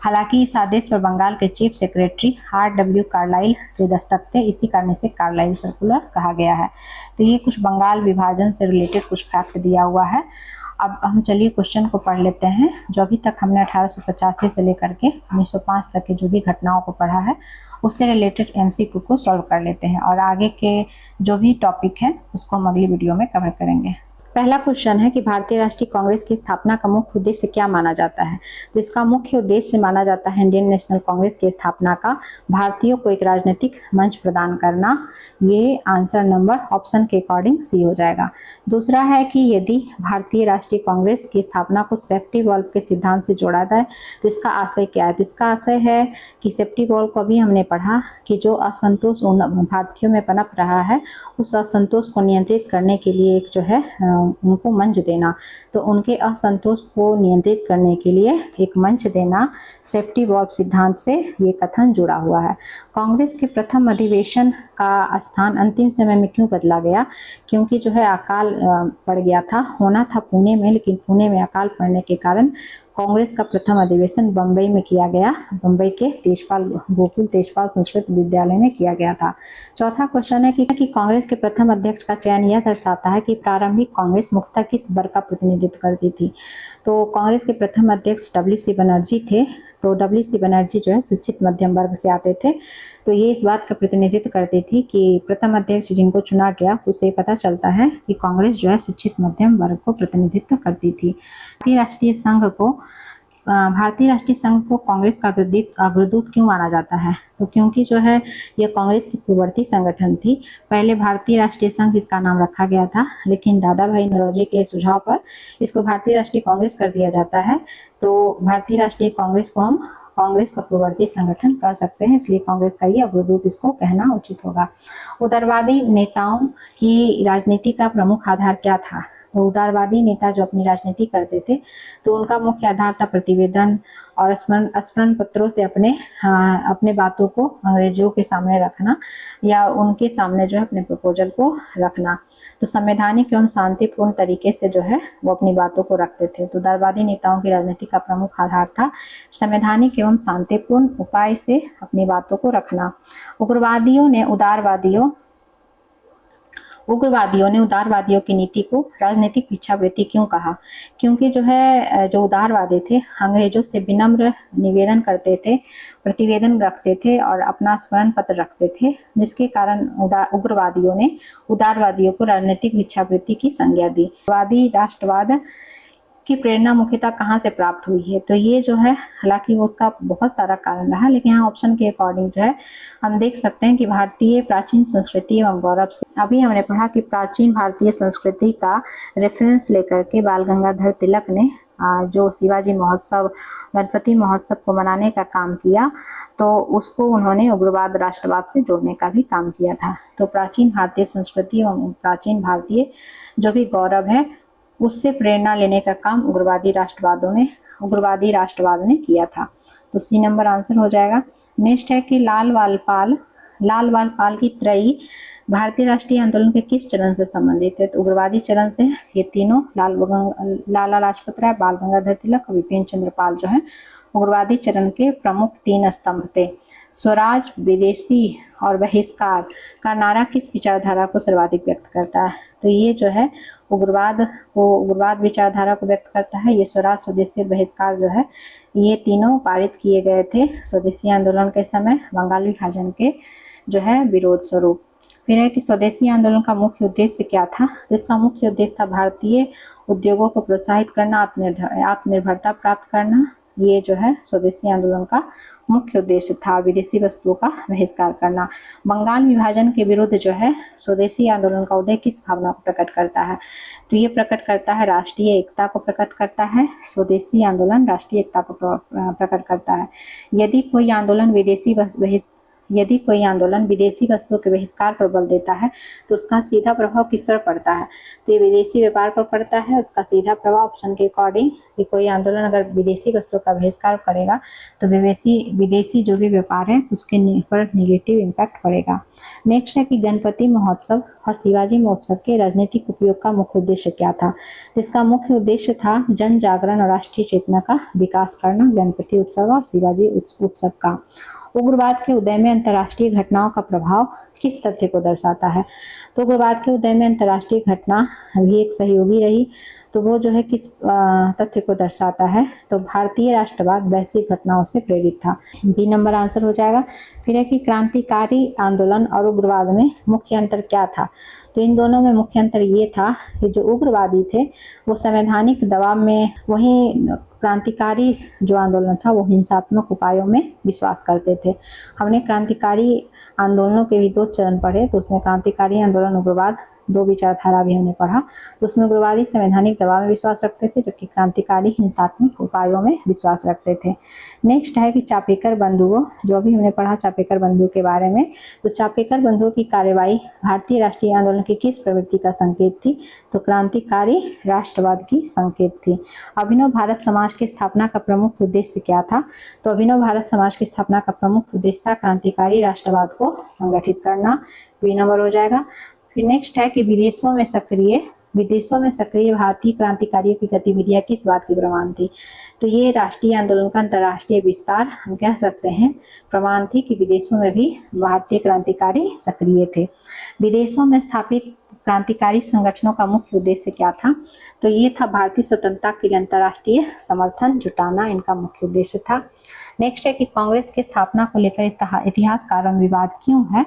हालांकि इस आदेश पर बंगाल के चीफ सेक्रेटरी RW कार्लाइल के दस्तखत थे, इसी कारण से कार्लाइल सर्कुलर कहा गया है। तो ये कुछ बंगाल विभाजन से रिलेटेड कुछ फैक्ट दिया हुआ है। अब हम चलिए क्वेश्चन को पढ़ लेते हैं। जो अभी तक हमने 1885 से लेकर के 1905 तक की जो भी घटनाओं को पढ़ा है उससे रिलेटेड MCQ को सॉल्व कर लेते हैं और आगे के जो भी टॉपिक है उसको हम अगली वीडियो में कवर करेंगे। पहला क्वेश्चन है कि भारतीय राष्ट्रीय कांग्रेस की स्थापना का मुख्य उद्देश्य क्या माना जाता है? तो इसका मुख्य उद्देश्य माना जाता है इंडियन नेशनल कांग्रेस की स्थापना का भारतीयों को एक राजनीतिक मंच प्रदान करना। ये आंसर नंबर ऑप्शन के अकॉर्डिंग सी हो जाएगा। दूसरा है कि यदि भारतीय राष्ट्रीय कांग्रेस की स्थापना को सेफ्टी वॉल्व के सिद्धांत से जोड़ा जाए तो इसका आशय क्या है? तो इसका आशय है कि सेफ्टी वॉल्व को अभी हमने पढ़ा कि जो असंतोष भारतीयों में पनप रहा है उस असंतोष को नियंत्रित करने के लिए एक जो है उनको मंच देना। तो उनके असंतोष को नियंत्रित करने के लिए एक मंच देना सेफ्टी वॉल्व सिद्धांत से ये कथन जुड़ा हुआ है। कांग्रेस के प्रथम अधिवेशन का स्थान अंतिम समय में क्यों बदला गया? क्योंकि जो है अकाल पड़ गया था, होना था पुणे में, लेकिन पुणे में अकाल पड़ने के कारण कांग्रेस का प्रथम अधिवेशन बम्बई में किया गया। बम्बई के तेजपाल गोकुल तेजपाल संस्कृत विद्यालय में किया गया था। चौथा क्वेश्चन है कि कांग्रेस के प्रथम अध्यक्ष का चयन यह दर्शाता है कि प्रारंभिक कांग्रेस मुख्यतः किस वर्ग का प्रतिनिधित्व करती थी। तो कांग्रेस के प्रथम अध्यक्ष डब्ल्यू.सी. बनर्जी थे। तो डब्ल्यू.सी. बनर्जी जो है शिक्षित मध्यम वर्ग से आते थे। तो ये इस बात का प्रतिनिधित्व करती थी कि प्रथम अध्यक्ष जिनको चुना गया उससे पता चलता है कि कांग्रेस जो है शिक्षित मध्यम वर्ग को प्रतिनिधित्व करती थी। भारतीय राष्ट्रीय संघ को कांग्रेस का अग्रदूत क्यों माना जाता है? तो क्योंकि जो है ये कांग्रेस की पूर्ववर्ती संगठन थी। पहले भारतीय राष्ट्रीय संघ इसका नाम रखा गया था, लेकिन दादा भाई नौरोजी के सुझाव पर इसको भारतीय राष्ट्रीय कांग्रेस कर दिया जाता है। तो भारतीय राष्ट्रीय कांग्रेस को हम कांग्रेस का पूर्ववर्ती संगठन कह सकते हैं, इसलिए कांग्रेस का ये अग्रदूत इसको कहना उचित होगा। उदारवादी नेताओं की राजनीति का प्रमुख आधार क्या था? तो उदारवादी नेता जो अपनी राजनीति करते थे तो उनका मुख्य आधार था प्रतिवेदन और स्मरण पत्रों से अपने बातों को अंग्रेजों के सामने रखना या उनके सामने जो है अपने प्रपोजल को रखना। तो संवैधानिक एवं शांतिपूर्ण तरीके से जो है वो अपनी बातों को रखते थे। तो उदारवादी नेताओं की राजनीति का प्रमुख आधार था संवैधानिक एवं शांतिपूर्ण उपाय से अपनी बातों को रखना। उग्रवादियों ने उदारवादियों की नीति को राजनीतिक भिक्षावृत्ति क्यों कहा? क्योंकि जो उदारवादी थे अंग्रेजों से विनम्र निवेदन करते थे, प्रतिवेदन रखते थे और अपना स्मरण पत्र रखते थे, जिसके कारण उग्रवादियों ने उदारवादियों को राजनीतिक भिक्षावृत्ति की संज्ञा दी। उग्रवादी राष्ट्रवाद की प्रेरणा मुख्यतः कहाँ से प्राप्त हुई है? तो ये जो है हालांकि वो उसका बहुत सारा कारण रहा, लेकिन यहाँ ऑप्शन के अकॉर्डिंग जो है हम देख सकते हैं कि भारतीय प्राचीन संस्कृति एवं गौरव से। अभी हमने पढ़ा कि प्राचीन भारतीय संस्कृति का रेफरेंस लेकर के बाल गंगाधर तिलक ने जो शिवाजी महोत्सव गणपति महोत्सव को मनाने का काम किया, तो उसको उन्होंने उग्रवाद राष्ट्रवाद से जोड़ने का भी काम किया था। तो प्राचीन भारतीय संस्कृति एवं प्राचीन भारतीय जो भी गौरव है उससे प्रेरणा लेने का काम उग्रवादी राष्ट्रवाद ने किया था। तो सी नंबर आंसर हो जाएगा। नेक्स्ट है कि लाल वाल पाल की त्रयी भारतीय राष्ट्रीय आंदोलन के किस चरण से संबंधित है? तो उग्रवादी चरण से। ये तीनों लाला लाजपत राय, बाल गंगाधर तिलक और विपिन चंद्र पाल जो है उग्रवादी चरण के प्रमुख 3 स्तंभ थे। स्वराज, विदेशी और बहिष्कार का नारा किस विचारधारा को सर्वाधिक व्यक्त करता है? तो ये जो है उग्रवाद विचारधारा को व्यक्त करता है। ये स्वराज, स्वदेशी और बहिष्कार जो है ये तीनों पारित किए गए थे स्वदेशी आंदोलन के समय बंगाल विभाजन के जो है विरोध स्वरूप। फिर है कि स्वदेशी आंदोलन का मुख्य उद्देश्य क्या था? इसका मुख्य उद्देश्य था भारतीय उद्योगों को प्रोत्साहित करना, आत्मनिर्भरता प्राप्त करना। ये जो है स्वदेशी आंदोलन का मुख्य उद्देश्य था। विदेशी वस्तुओं का बहिष्कार करना। बंगाल विभाजन के विरुद्ध जो है स्वदेशी आंदोलन का उदय किस भावना को प्रकट करता है? तो ये प्रकट करता है राष्ट्रीय एकता को प्रकट करता है। स्वदेशी आंदोलन राष्ट्रीय एकता को प्रकट करता है। यदि कोई आंदोलन विदेशी वस्तुओं के बहिष्कार पर बल देता है तो उसका सीधा प्रभाव किस पर पड़ता है? तो ये विदेशी व्यापार पर पड़ता है। उसका सीधा प्रभाव ऑप्शन के अकॉर्डिंग कि कोई आंदोलन अगर विदेशी वस्तुओं का बहिष्कार करेगा तो विदेशी जो भी व्यापार है उसके पर निगेटिव इम्पैक्ट पड़ेगा। नेक्स्ट है कि गणपति महोत्सव और शिवाजी महोत्सव के राजनीतिक उपयोग का मुख्य उद्देश्य क्या था? इसका मुख्य उद्देश्य था जन जागरण और राष्ट्रीय चेतना का विकास करना। गणपति उत्सव और शिवाजी उत्सव का। उग्रवाद के उदय में अंतर्राष्ट्रीय घटनाओं का प्रभाव किस तथ्य को दर्शाता है? तो उग्रवाद के उदय में अंतर्राष्ट्रीय घटना भी एक सहयोगी रही। तो वो जो है किस तथ्य को दर्शाता है? तो भारतीय राष्ट्रवाद वैश्विक घटनाओं से प्रेरित था। बी नंबर आंसर हो जाएगा। फिर है कि क्रांतिकारी आंदोलन और उग्रवाद में मुख्य अंतर क्या था? तो इन दोनों में मुख्य अंतर ये था कि जो उग्रवादी थे वो संवैधानिक दबाव में, वहीं क्रांतिकारी जो आंदोलन था वो हिंसात्मक उपायों में विश्वास करते थे। हमने क्रांतिकारी आंदोलनों के भी 2 चरण पढ़े, तो उसमें क्रांतिकारी आंदोलन उग्रवाद 2 विचारधारा भी हमने पढ़ा। तो उसमें उग्रवादी संवैधानिक दबाव में विश्वास रखते थे, जबकि क्रांतिकारी हिंसात्मक उपायों में विश्वास रखते थे। नेक्स्ट है कि चापेकर बंधुओं, जो भी हमने पढ़ा चापेकर बंधुओं के बारे में। तो चापेकर बंधुओं की कार्यवाही भारतीय राष्ट्रीय आंदोलन की किस प्रवृत्ति का संकेत थी? तो क्रांतिकारी राष्ट्रवाद की संकेत थी। अभिनव भारत समाज की स्थापना का प्रमुख उद्देश्य क्या था? तो अभिनव भारत समाज की स्थापना का प्रमुख उद्देश्य था क्रांतिकारी राष्ट्रवाद को संगठित करना। बी नंबर हो जाएगा। फिर नेक्स्ट है कि विदेशों में सक्रिय विदेशों में सक्रिय भारतीय क्रांतिकारियों की गतिविधियां किस बात की प्रमाण थी? तो ये राष्ट्रीय आंदोलन का अंतर्राष्ट्रीय विस्तार हम कह सकते हैं प्रमाण थी कि विदेशों में भी भारतीय क्रांतिकारी सक्रिय थे। विदेशों में स्थापित क्रांतिकारी संगठनों का मुख्य उद्देश्य क्या था? तो ये था भारतीय स्वतंत्रता के लिए अंतर्राष्ट्रीय समर्थन जुटाना, इनका मुख्य उद्देश्य था। नेक्स्ट है कि कांग्रेस की स्थापना को लेकर इतिहासकारों में विवाद क्यों है?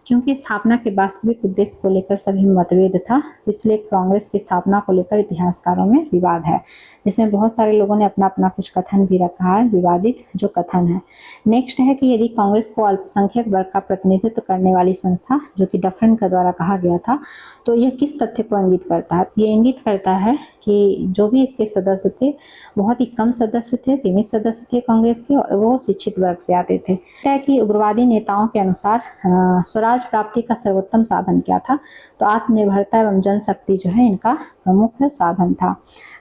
क्योंकि स्थापना के वास्तविक उद्देश्य को लेकर सभी में मतभेद था, इसलिए कांग्रेस की स्थापना को लेकर इतिहासकारों में विवाद है, जिसमें बहुत सारे लोगों ने अपना अपना कुछ कथन भी रखा है, विवादित जो कथन है। नेक्स्ट है कि यदि कांग्रेस को अल्पसंख्यक वर्ग का प्रतिनिधित्व करने वाली संस्था, जो कि डफरिन के द्वारा कहा गया था, तो यह किस तथ्य को इंगित करता है? ये इंगित करता है कि जो भी इसके सदस्य थे बहुत ही कम सदस्य थे, सीमित सदस्य थे कांग्रेस के, और वो शिक्षित वर्ग से आते थे। है कि उग्रवादी नेताओं के अनुसार स्वराज प्राप्ति का सर्वोत्तम साधन क्या था? तो आत्मनिर्भरता एवं जनशक्ति जो है इनका प्रमुख साधन था।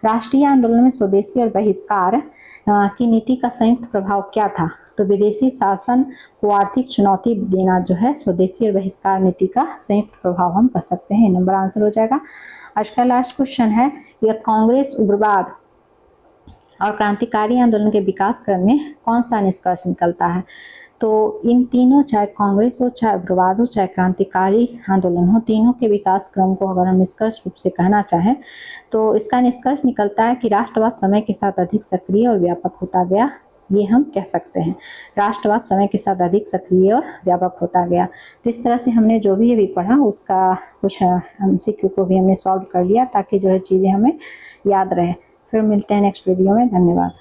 राष्ट्रीय आंदोलन में स्वदेशी और बहिष्कार की नीति का संयुक्त प्रभाव क्या था? तो विदेशी शासन को आर्थिक चुनौती देना जो है स्वदेशी और बहिष्कार नीति का संयुक्त प्रभाव हम कह सकते हैं। नंबर आंसर हो जाएगा। आज का लास्ट क्वेश्चन है, यह कांग्रेस उग्रवाद और क्रांतिकारी आंदोलन के विकास क्रम में कौन सा निष्कर्ष निकलता है? तो इन तीनों, चाहे कांग्रेस हो, चाहे उग्रवाद हो, चाहे क्रांतिकारी आंदोलन हो, तीनों के विकास क्रम को अगर हम निष्कर्ष रूप से कहना चाहें तो इसका निष्कर्ष निकलता है कि राष्ट्रवाद समय के साथ अधिक सक्रिय और व्यापक होता गया। ये हम कह सकते हैं, राष्ट्रवाद समय के साथ अधिक सक्रिय और व्यापक होता गया। तो इस तरह से हमने जो भी अभी पढ़ा उसका कुछ MCQ को भी हमने सॉल्व कर लिया ताकि जो है चीज़ें हमें याद रहे। फिर मिलते हैं नेक्स्ट वीडियो में। धन्यवाद।